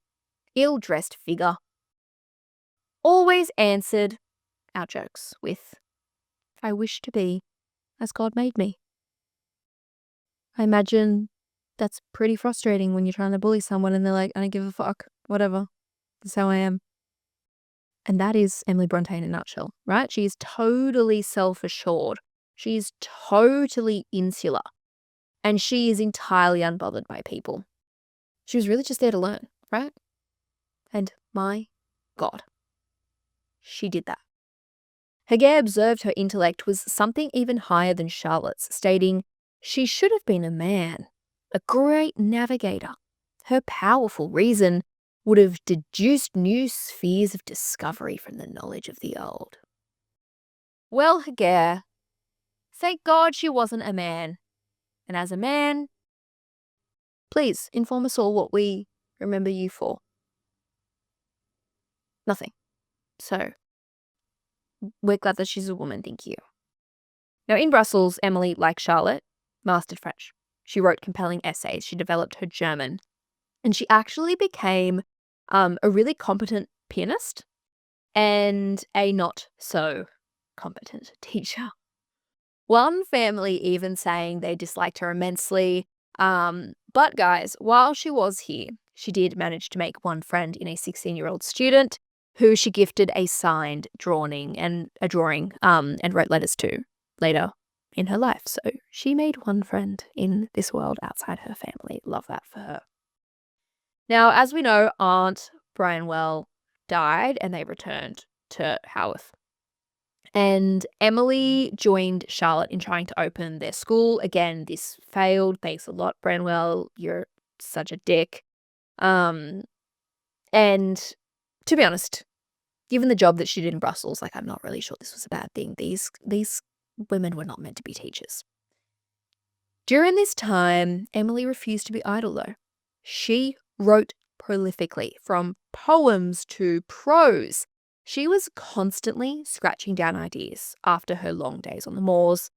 ill-dressed figure. Always answered our jokes with, "I wish to be as God made me." I imagine that's pretty frustrating when you're trying to bully someone and they're like, "I don't give a fuck, whatever, that's how I am." And that is Emily Brontë in a nutshell, right? She is totally self-assured. She is totally insular. And she is entirely unbothered by people. She was really just there to learn, right? And my God, she did that. Haguet observed her intellect was something even higher than Charlotte's, stating, "She should have been a man, a great navigator. Her powerful reason would have deduced new spheres of discovery from the knowledge of the old." Well, Haguet, thank God she wasn't a man. And as a man, please inform us all what we remember you for. Nothing. So, we're glad that she's a woman, thank you. Now, in Brussels, Emily, like Charlotte, mastered French. She wrote compelling essays, she developed her German, and she actually became a really competent pianist and a not so competent teacher. One family even saying they disliked her immensely. But guys, while she was here, she did manage to make one friend in a 16-year-old student who she gifted a signed drawing and wrote letters to later in her life. So she made one friend in this world outside her family. Love that for her. Now, as we know, Aunt Brianwell died and they returned to Haworth. And Emily joined Charlotte in trying to open their school. Again, this failed. Thanks a lot, Branwell. You're such a dick. And to be honest, given the job that she did in Brussels, I'm not really sure this was a bad thing. These women were not meant to be teachers. During this time, Emily refused to be idle, though. She wrote prolifically, from poems to prose. She was constantly scratching down ideas after her long days on the moors.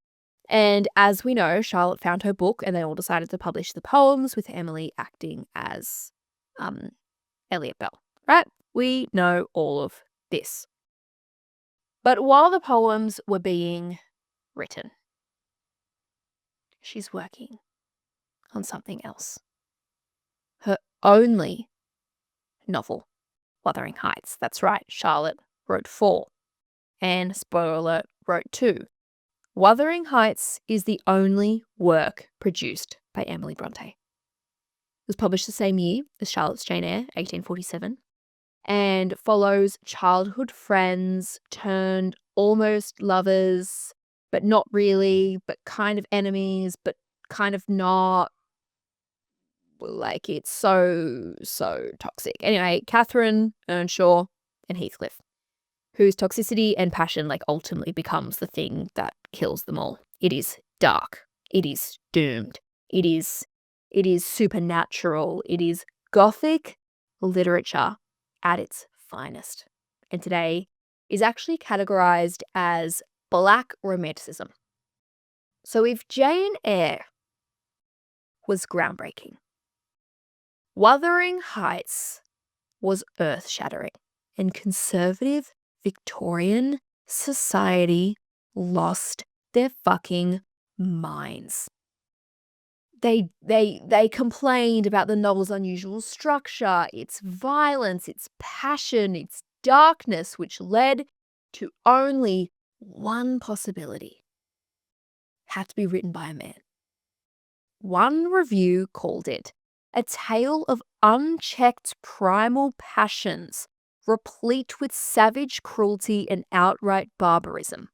And as we know, Charlotte found her book and they all decided to publish the poems, with Emily acting as Elliot Bell, right? We know all of this. But while the poems were being written, she's working on something else. Her only novel, Wuthering Heights. That's right, Charlotte wrote 4. And, spoiler alert, wrote 2. Wuthering Heights is the only work produced by Emily Brontë. It was published the same year as Charlotte's Jane Eyre, 1847, and follows childhood friends turned almost lovers, but not really, but kind of enemies, but kind of not. It's so toxic. Anyway, Catherine, Earnshaw, and Heathcliff, whose toxicity and passion ultimately becomes the thing that kills them all. It is dark. It is doomed. It is supernatural. It is gothic literature at its finest. And today is actually categorized as Black Romanticism. So if Jane Eyre was groundbreaking, Wuthering Heights was earth-shattering, and conservative Victorian society lost their fucking minds. They complained about the novel's unusual structure, its violence, its passion, its darkness, which led to only one possibility. Had to be written by a man. One review called it a tale of unchecked primal passions, replete with savage cruelty and outright barbarism.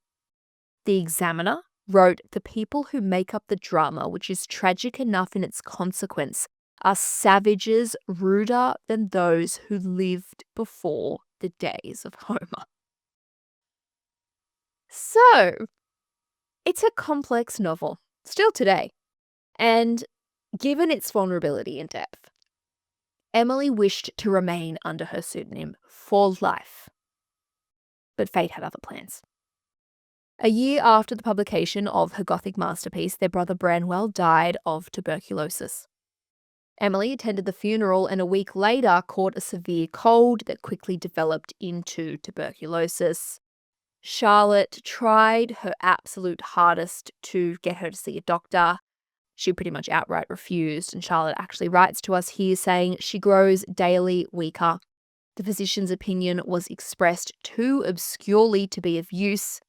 The Examiner wrote, "The people who make up the drama, which is tragic enough in its consequence, are savages ruder than those who lived before the days of Homer." So, it's a complex novel, still today, and given its vulnerability and depth, Emily wished to remain under her pseudonym for life. But fate had other plans. A year after the publication of her Gothic masterpiece, their brother Branwell died of tuberculosis. Emily attended the funeral and a week later caught a severe cold that quickly developed into tuberculosis. Charlotte tried her absolute hardest to get her to see a doctor. She pretty much outright refused, and Charlotte actually writes to us here saying she grows daily weaker. The physician's opinion was expressed too obscurely to be of use.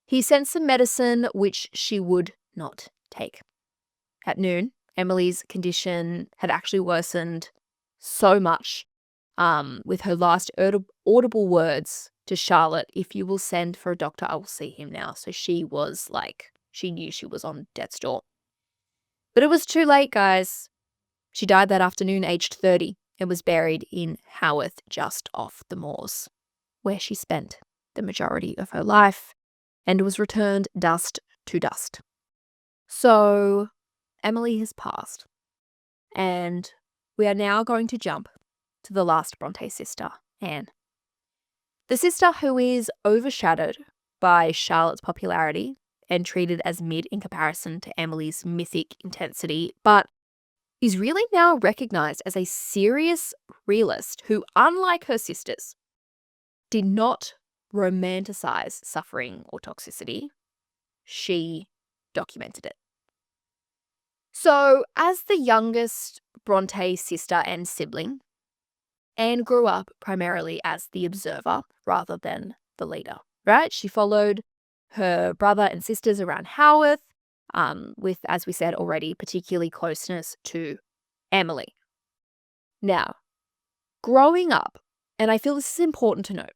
He sent some medicine which she would not take. At noon, Emily's condition had actually worsened so much, with her last audible words to Charlotte, "If you will send for a doctor, I will see him now." So she was like, she knew she was on death's door. But it was too late, guys. She died that afternoon, aged 30, and was buried in Haworth, just off the moors, where she spent the majority of her life and was returned dust to dust. So Emily has passed, and we are now going to jump to the last Brontë sister, Anne. The sister who is overshadowed by Charlotte's popularity and treated as mid in comparison to Emily's mythic intensity, but is really now recognised as a serious realist who, unlike her sisters, did not romanticize suffering or toxicity. She documented it. So, as the youngest Brontë sister and sibling, Anne grew up primarily as the observer rather than the leader, right? She followed her brother and sisters around Haworth, with, as we said already, particularly closeness to Emily. Now, growing up, and I feel this is important to note,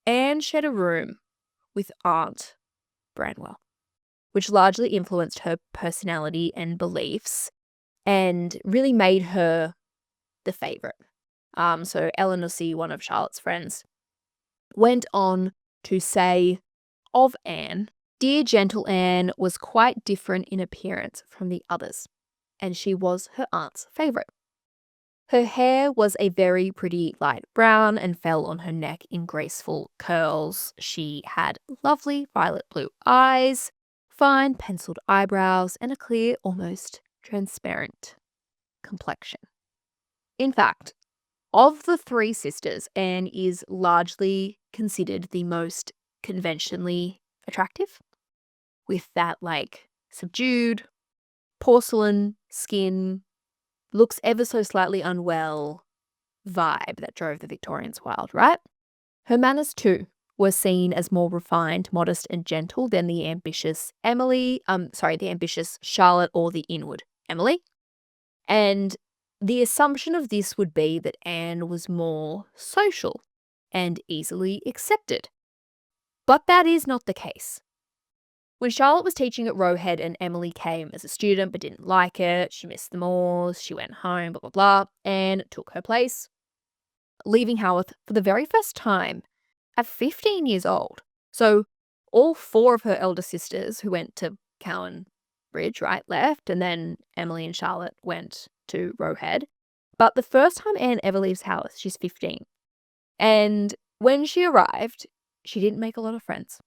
Anne shared a room with Aunt Branwell, which largely influenced her personality and beliefs and really made her the favourite. So Ellen Nussey, one of Charlotte's friends, went on to say of Anne, "Dear gentle Anne was quite different in appearance from the others, and she was her aunt's favourite. Her hair was a very pretty light brown and fell on her neck in graceful curls. She had lovely violet blue eyes, fine penciled eyebrows, and a clear, almost transparent complexion." In fact, of the three sisters, Anne is largely considered the most conventionally attractive, with that subdued, porcelain skin, looks ever so slightly unwell vibe that drove the Victorians wild, right? Her manners too were seen as more refined, modest, and gentle than the ambitious Charlotte or the inward Emily. And the assumption of this would be that Anne was more social and easily accepted. But that is not the case. When Charlotte was teaching at Roe Head and Emily came as a student but didn't like it, she missed the moors, she went home, blah, blah, blah, Anne took her place, leaving Haworth for the very first time at 15 years old. So all four of her elder sisters who went to Cowan Bridge, right, left, and then Emily and Charlotte went to Roe Head. But the first time Anne ever leaves Haworth, she's 15. And when she arrived, she didn't make a lot of friends.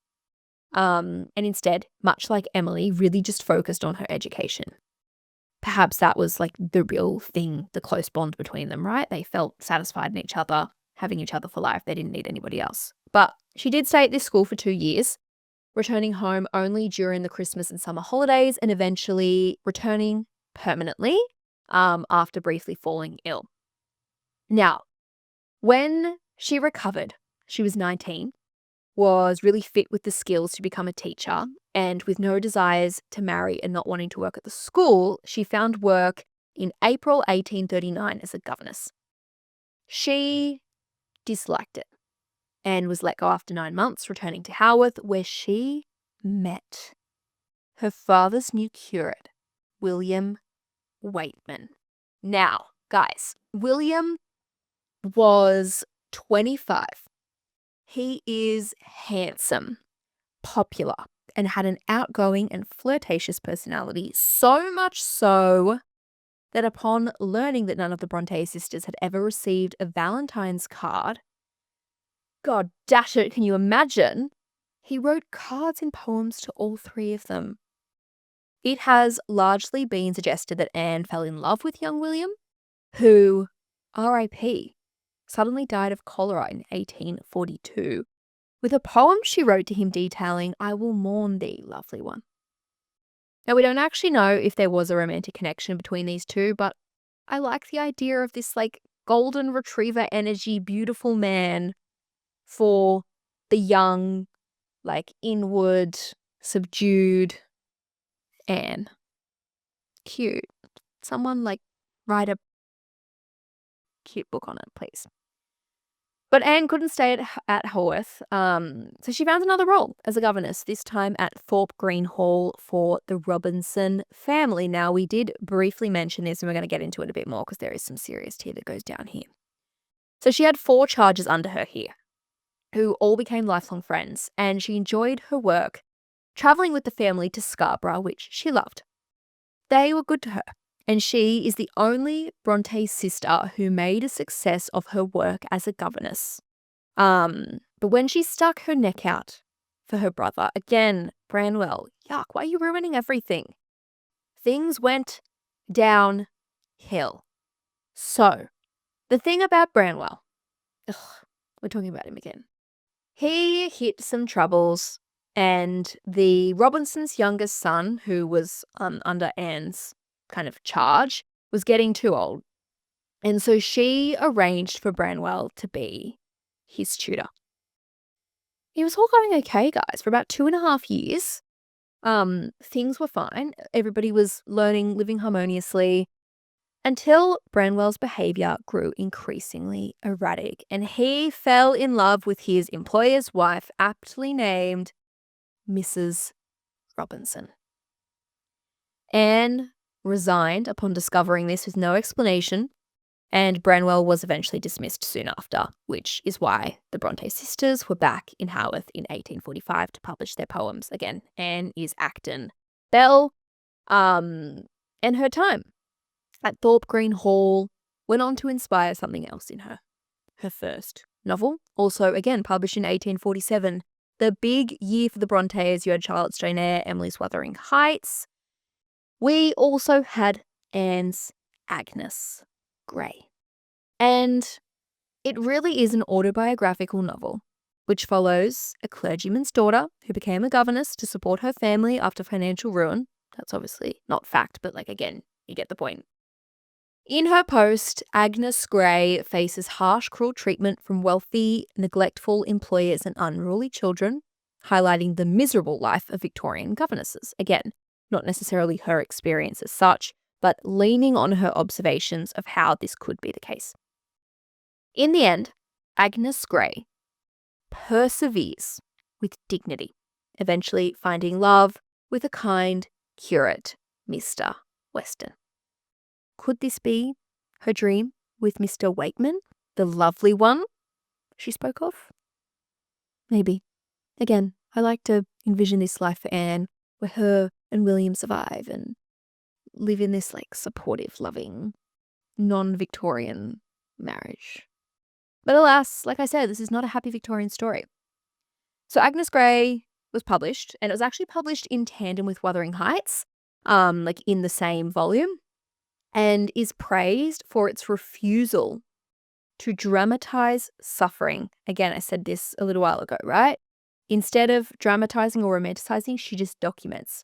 And instead, much like Emily, really just focused on her education. Perhaps that was the real thing, the close bond between them, right? They felt satisfied in each other, having each other for life. They didn't need anybody else. But she did stay at this school for 2 years, returning home only during the Christmas and summer holidays, and eventually returning permanently after briefly falling ill. Now, when she recovered, she was 19, was really fit with the skills to become a teacher, and with no desires to marry and not wanting to work at the school, she found work in April 1839 as a governess. She disliked it and was let go after 9 months, returning to Haworth, where she met her father's new curate, William Waitman. Now, guys, William was 25. He is handsome, popular, and had an outgoing and flirtatious personality, so much so that upon learning that none of the Brontë sisters had ever received a Valentine's card, God dash it, can you imagine? he wrote cards and poems to all three of them. It has largely been suggested that Anne fell in love with young William, who, R.I.P., suddenly died of cholera in 1842, with a poem she wrote to him detailing, "I will mourn thee, lovely one." Now, we don't actually know if there was a romantic connection between these two, but I like the idea of this, like, golden retriever energy, beautiful man for the young, like, inward, subdued Anne. Cute. Someone, like, write a cute book on it, please. But Anne couldn't stay at Haworth, so she found another role as a governess, this time at Thorpe Green Hall for the Robinson family. Now, we did briefly mention this, and we're going to get into it a bit more because there is some serious tea that goes down here. So she had 4 charges under her here, who all became lifelong friends, and she enjoyed her work, travelling with the family to Scarborough, which she loved. They were good to her, and she is the only Brontë sister who made a success of her work as a governess. But when she stuck her neck out for her brother, again, Branwell, yuck, why are you ruining everything? Things went downhill. So, the thing about Branwell, we're talking about him again. He hit some troubles, and the Robinsons' youngest son, who was under Anne's kind of charge, was getting too old. And so she arranged for Branwell to be his tutor. It was all going okay, guys, for about 2.5 years. Things were fine. Everybody was learning, living harmoniously, until Branwell's behaviour grew increasingly erratic, and he fell in love with his employer's wife, aptly named Mrs. Robinson. Anne resigned upon discovering this with no explanation, and Branwell was eventually dismissed soon after, which is why the Brontë sisters were back in Haworth in 1845 to publish their poems. Again, Anne is Acton Bell, and her time at Thorpe Green Hall went on to inspire something else in her. Her first novel, also again published in 1847, the big year for the Brontes. You had Charlotte's Jane Eyre, Emily's Wuthering Heights. We also had Anne's Agnes Grey. And it really is an autobiographical novel, which follows a clergyman's daughter who became a governess to support her family after financial ruin. That's obviously not fact, but, like, again, you get the point. In her post, Agnes Grey faces harsh, cruel treatment from wealthy, neglectful employers and unruly children, highlighting the miserable life of Victorian governesses. Again, not necessarily her experience as such, but leaning on her observations of how this could be the case. In the end, Agnes Grey perseveres with dignity, eventually finding love with a kind curate, Mr. Weston. Could this be her dream with Mr. Wakeman, the lovely one she spoke of? Maybe. Again, I like to envision this life for Anne, where her and William survive and live in this, like, supportive, loving, non-Victorian marriage. But alas, like I said, this is not a happy Victorian story. So Agnes Grey was published, and it was actually published in tandem with Wuthering Heights, like in the same volume, and is praised for its refusal to dramatize suffering. Again, I said this a little while ago, right? Instead of dramatizing or romanticizing, she just documents.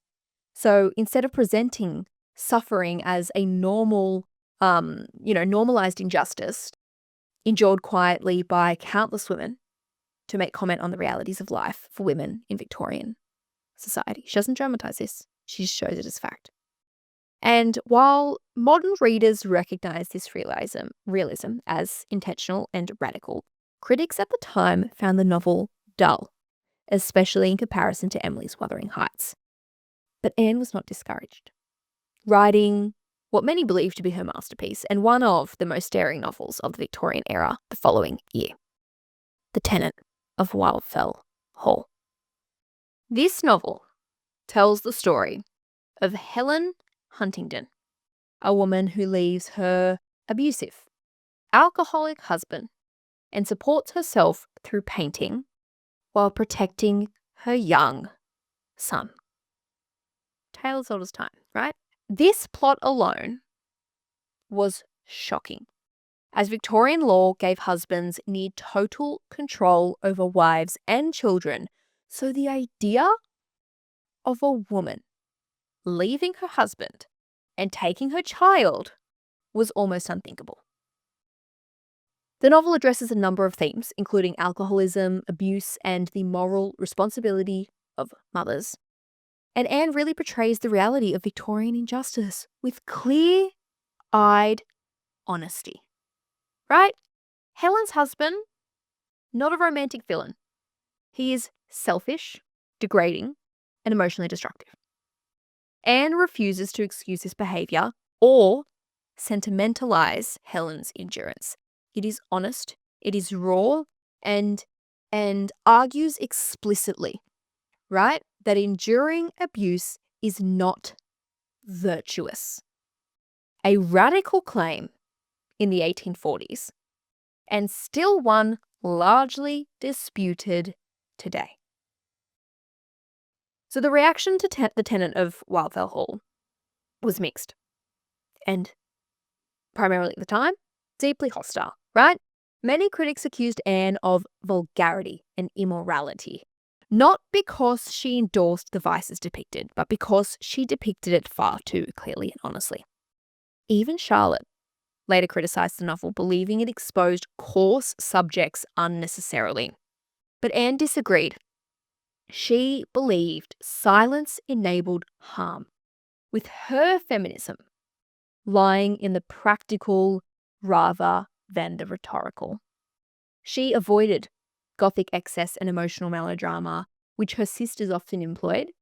So instead of presenting suffering as a normal, normalized injustice, endured quietly by countless women to make comment on the realities of life for women in Victorian society. She doesn't dramatize this. She just shows it as fact. And while modern readers recognize this realism as intentional and radical, critics at the time found the novel dull, especially in comparison to Emily's Wuthering Heights. But Anne was not discouraged, writing what many believe to be her masterpiece and one of the most daring novels of the Victorian era the following year, The Tenant of Wildfell Hall. This novel tells the story of Helen Huntingdon, a woman who leaves her abusive, alcoholic husband and supports herself through painting while protecting her young son. Tale as old as time, right? This plot alone was shocking, as Victorian law gave husbands near total control over wives and children. So the idea of a woman leaving her husband and taking her child was almost unthinkable. The novel addresses a number of themes, including alcoholism, abuse, and the moral responsibility of mothers. And Anne really portrays the reality of Victorian injustice with clear-eyed honesty. Right? Helen's husband, not a romantic villain. He is selfish, degrading, and emotionally destructive. Anne refuses to excuse his behaviour or sentimentalize Helen's endurance. It is honest, it is raw, and argues explicitly, right, that enduring abuse is not virtuous. A radical claim in the 1840s, and still one largely disputed today. So the reaction to the tenant of Wildfell Hall was mixed, and primarily at the time, deeply hostile, right? Many critics accused Anne of vulgarity and immorality, not because she endorsed the vices depicted, but because she depicted it far too clearly and honestly. Even Charlotte later criticised the novel, believing it exposed coarse subjects unnecessarily. But Anne disagreed. She believed silence enabled harm, with her feminism lying in the practical rather than the rhetorical. She avoided Gothic excess and emotional melodrama, which her sisters often employed,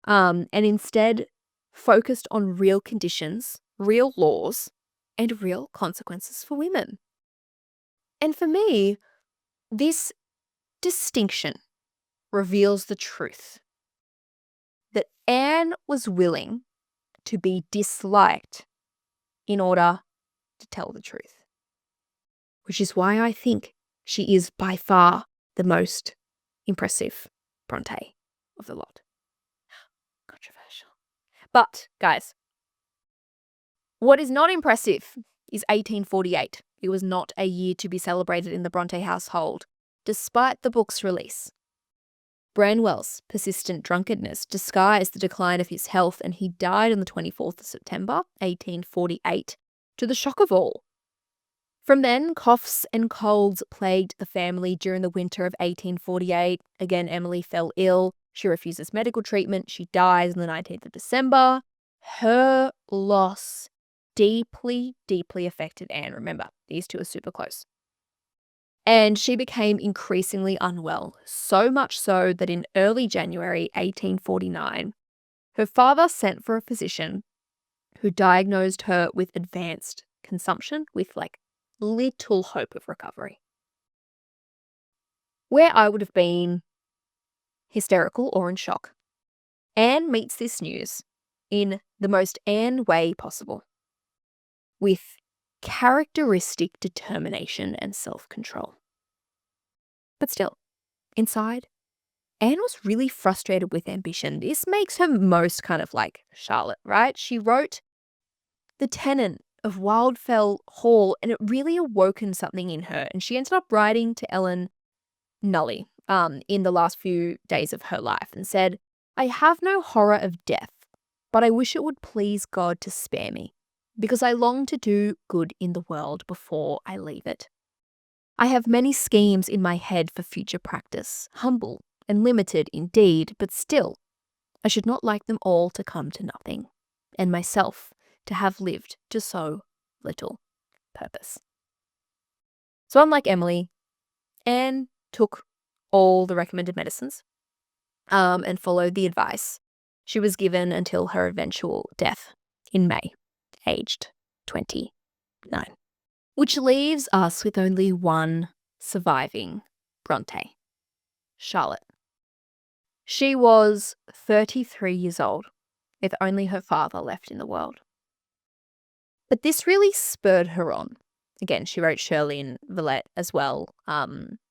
and instead focused on real conditions, real laws, and real consequences for women. And for me, this distinction reveals the truth that Anne was willing to be disliked in order to tell the truth, which is why I think she is by far the most impressive Brontë of the lot. Controversial. But, guys, what is not impressive is 1848. It was not a year to be celebrated in the Brontë household, despite the book's release. Branwell's persistent drunkenness disguised the decline of his health, and he died on the 24th of September, 1848, to the shock of all. From then, coughs and colds plagued the family during the winter of 1848. Again, Emily fell ill. She refuses medical treatment. She dies on the 19th of December. Her loss deeply, deeply affected Anne. Remember, these two are super close. And she became increasingly unwell, so much so that in early January 1849, her father sent for a physician who diagnosed her with advanced consumption with little hope of recovery. Where I would have been hysterical or in shock, Anne meets this news in the most Anne way possible, with characteristic determination and self-control. But still, inside, Anne was really frustrated with ambition. This makes her most kind of like Charlotte, right? She wrote The Tenant of Wildfell Hall, and it really awoken something in her. And she ended up writing to Ellen Nulley in the last few days of her life and said, "I have no horror of death, but I wish it would please God to spare me, because I long to do good in the world before I leave it. I have many schemes in my head for future practice, humble and limited indeed, but still, I should not like them all to come to nothing, and myself to have lived to so little purpose." So unlike Emily, Anne took all the recommended medicines and followed the advice she was given until her eventual death in May, aged 29. Which leaves us with only one surviving Brontë, Charlotte. She was 33 years old, with only her father left in the world. But this really spurred her on. Again, she wrote Shirley and Villette as well,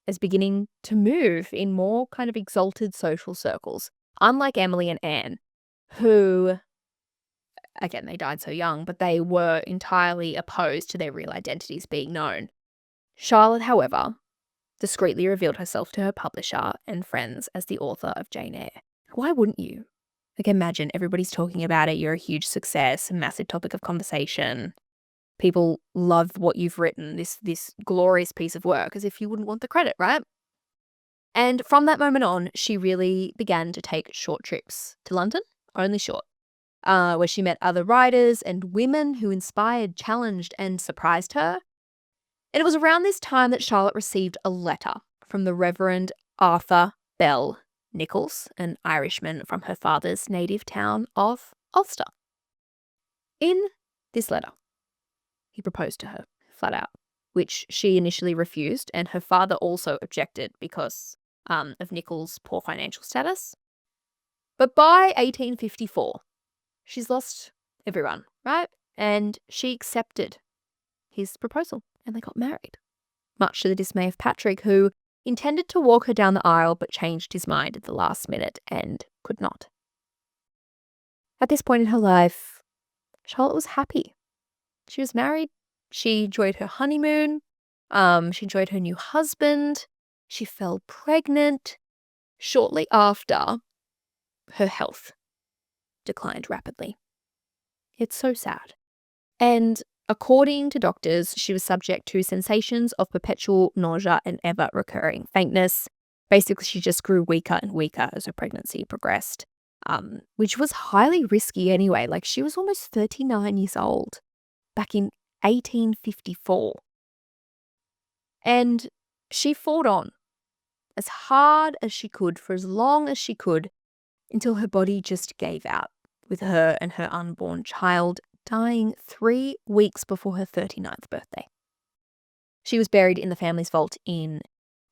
as beginning to move in more kind of exalted social circles, unlike Emily and Anne, who, again, they died so young, but they were entirely opposed to their real identities being known. Charlotte, however, discreetly revealed herself to her publisher and friends as the author of Jane Eyre. Why wouldn't you? Like, imagine everybody's talking about it, you're a huge success, a massive topic of conversation. People love what you've written, this glorious piece of work, as if you wouldn't want the credit, right? And from that moment on, she really began to take short trips to London, only short, where she met other writers and women who inspired, challenged, and surprised her. And it was around this time that Charlotte received a letter from the Reverend Arthur Bell Nichols, an Irishman from her father's native town of Ulster. In this letter, he proposed to her, flat out, which she initially refused, and her father also objected because of Nichols' poor financial status. But by 1854, she's lost everyone, right? And she accepted his proposal, and they got married, much to the dismay of Patrick, who intended to walk her down the aisle but changed his mind at the last minute and could not. At this point in her life, Charlotte was happy. She was married. She enjoyed her honeymoon. She enjoyed her new husband. She fell pregnant. Shortly after, her health declined rapidly. It's so sad. And according to doctors, she was subject to sensations of perpetual nausea and ever-recurring faintness. Basically, she just grew weaker and weaker as her pregnancy progressed, which was highly risky anyway. Like, she was almost 39 years old back in 1854. And she fought on as hard as she could for as long as she could until her body just gave out, with her and her unborn child dying 3 weeks before her 39th birthday. She was buried in the family's vault in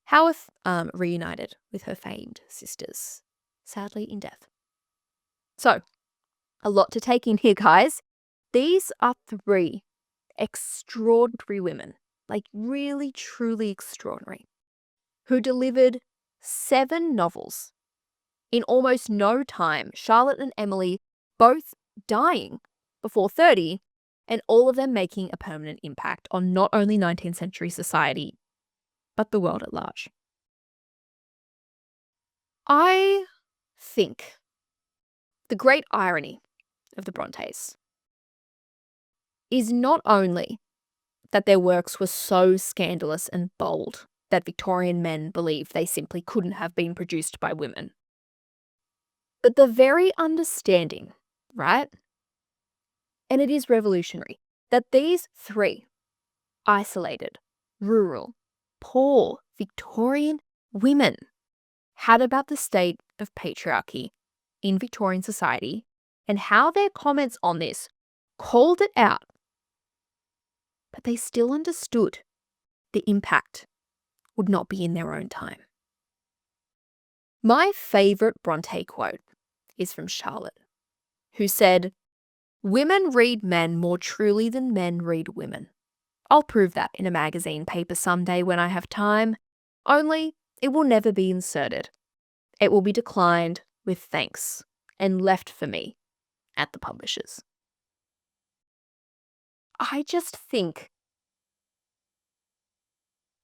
Haworth, reunited with her famed sisters, sadly in death. So, a lot to take in here, guys. These are 3 extraordinary women, like really, truly extraordinary, who delivered 7 novels in almost no time. Charlotte and Emily both dying before 30, and all of them making a permanent impact on not only 19th century society, but the world at large. I think the great irony of the Brontes is not only that their works were so scandalous and bold that Victorian men believed they simply couldn't have been produced by women, but the very understanding, right? And it is revolutionary that these 3 isolated, rural, poor Victorian women had about the state of patriarchy in Victorian society and how their comments on this called it out. But they still understood the impact would not be in their own time. My favourite Bronte quote is from Charlotte, who said, "Women read men more truly than men read women. I'll prove that in a magazine paper someday when I have time, only it will never be inserted. It will be declined with thanks and left for me at the publishers." I just think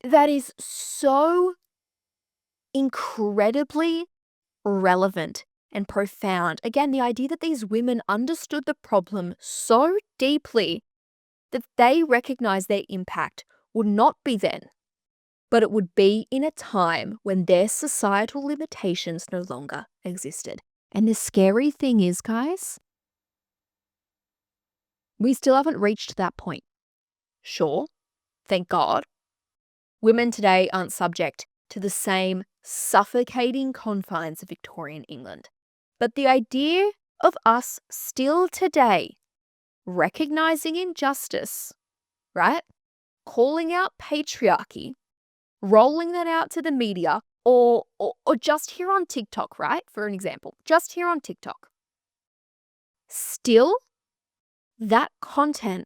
that is so incredibly relevant and profound. Again, the idea that these women understood the problem so deeply that they recognized their impact would not be then, but it would be in a time when their societal limitations no longer existed. And the scary thing is, guys, we still haven't reached that point. Sure, thank God, women today aren't subject to the same suffocating confines of Victorian England. But the idea of us still today recognizing injustice, right? Calling out patriarchy, rolling that out to the media, or just here on TikTok, right? For an example, just here on TikTok. Still, that content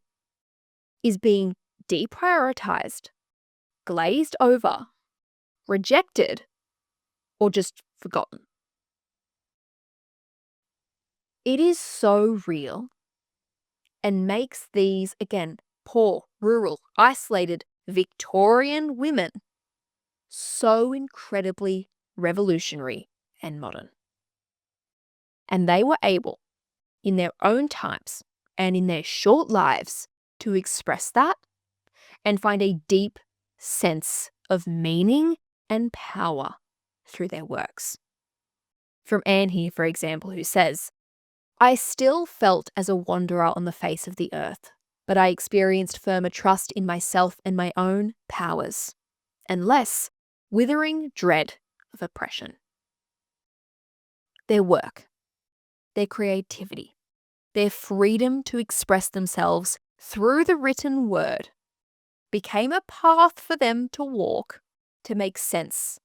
is being deprioritized, glazed over, rejected, or just forgotten. It is so real and makes these, again, poor, rural, isolated Victorian women so incredibly revolutionary and modern. And they were able, in their own times and in their short lives, to express that and find a deep sense of meaning and power through their works. From Anne here, for example, who says, "I still felt as a wanderer on the face of the earth, but I experienced firmer trust in myself and my own powers, and less withering dread of oppression." Their work, their creativity, their freedom to express themselves through the written word became a path for them to walk to make sense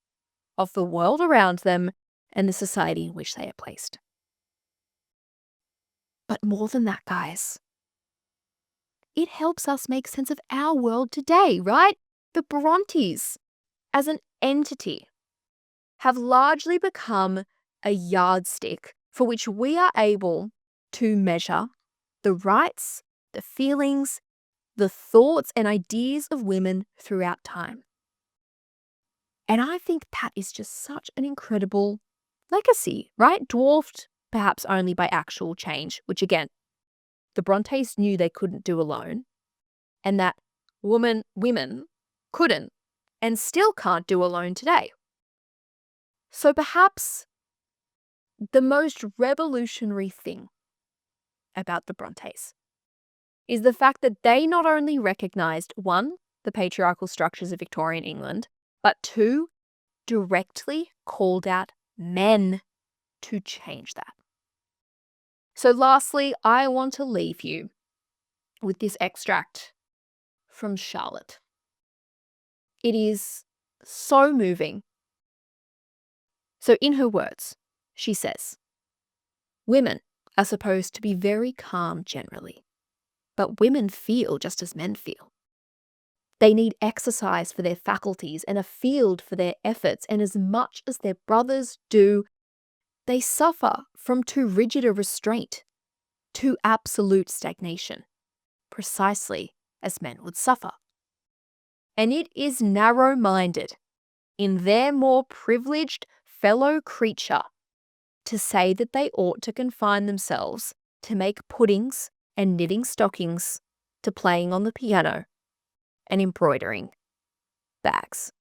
of the world around them and the society in which they are placed. But more than that, guys, it helps us make sense of our world today, right? The Brontes, as an entity, have largely become a yardstick for which we are able to measure the rights, the feelings, the thoughts and ideas of women throughout time. And I think that is just such an incredible legacy, right? Dwarfed perhaps only by actual change, which again, the Brontes knew they couldn't do alone, and that women couldn't and still can't do alone today. So perhaps the most revolutionary thing about the Brontes is the fact that they not only recognised, one, the patriarchal structures of Victorian England, but two, directly called out men to change that. So lastly, I want to leave you with this extract from Charlotte. It is so moving. So in her words, she says, "Women are supposed to be very calm generally, but women feel just as men feel. They need exercise for their faculties and a field for their efforts, and as much as their brothers do, they suffer from too rigid a restraint, too absolute stagnation, precisely as men would suffer. And it is narrow-minded in their more privileged fellow creature to say that they ought to confine themselves to make puddings and knitting stockings, to playing on the piano and embroidering bags."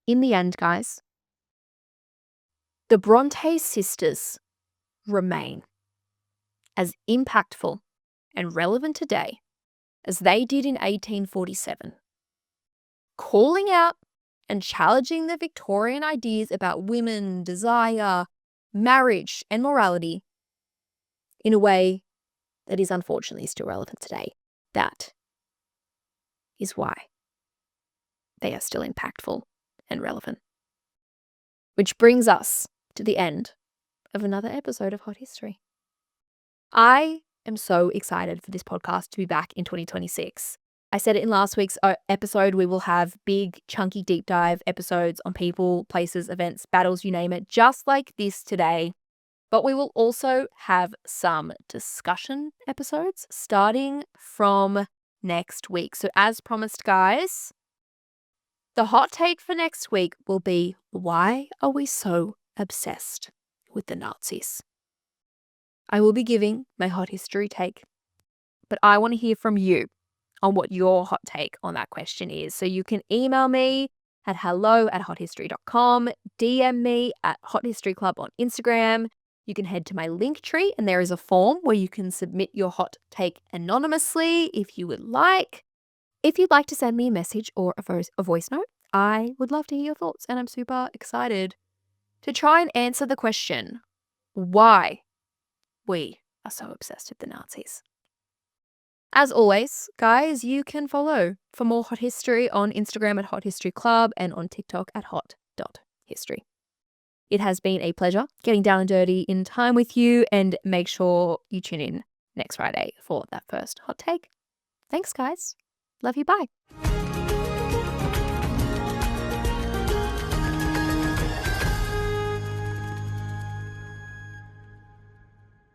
In the end, guys, the Bronte sisters remain as impactful and relevant today as they did in 1847, calling out and challenging the Victorian ideas about women, desire, marriage, and morality in a way that is unfortunately still relevant today. That is why they are still impactful and relevant. Which brings us to the end of another episode of Hot History. I am so excited for this podcast to be back in 2026. I said it in last week's episode, we will have big, chunky, deep dive episodes on people, places, events, battles, you name it, just like this today. But we will also have some discussion episodes starting from next week. So as promised, guys, the hot take for next week will be, why are we so obsessed with the Nazis? I will be giving my hot history take, but I want to hear from you on what your hot take on that question is. So you can email me at hello@hothistory.com, DM me at Hot History Club on Instagram. You can head to my link tree and there is a form where you can submit your hot take anonymously if you would like. If you'd like to send me a message or a voice note, I would love to hear your thoughts, and I'm super excited to try and answer the question, why we are so obsessed with the Nazis. As always, guys, you can follow for more Hot History on Instagram at Hot History Club and on TikTok at hot.history. It has been a pleasure getting down and dirty in time with you, and make sure you tune in next Friday for that first hot take. Thanks, guys. Love you. Bye.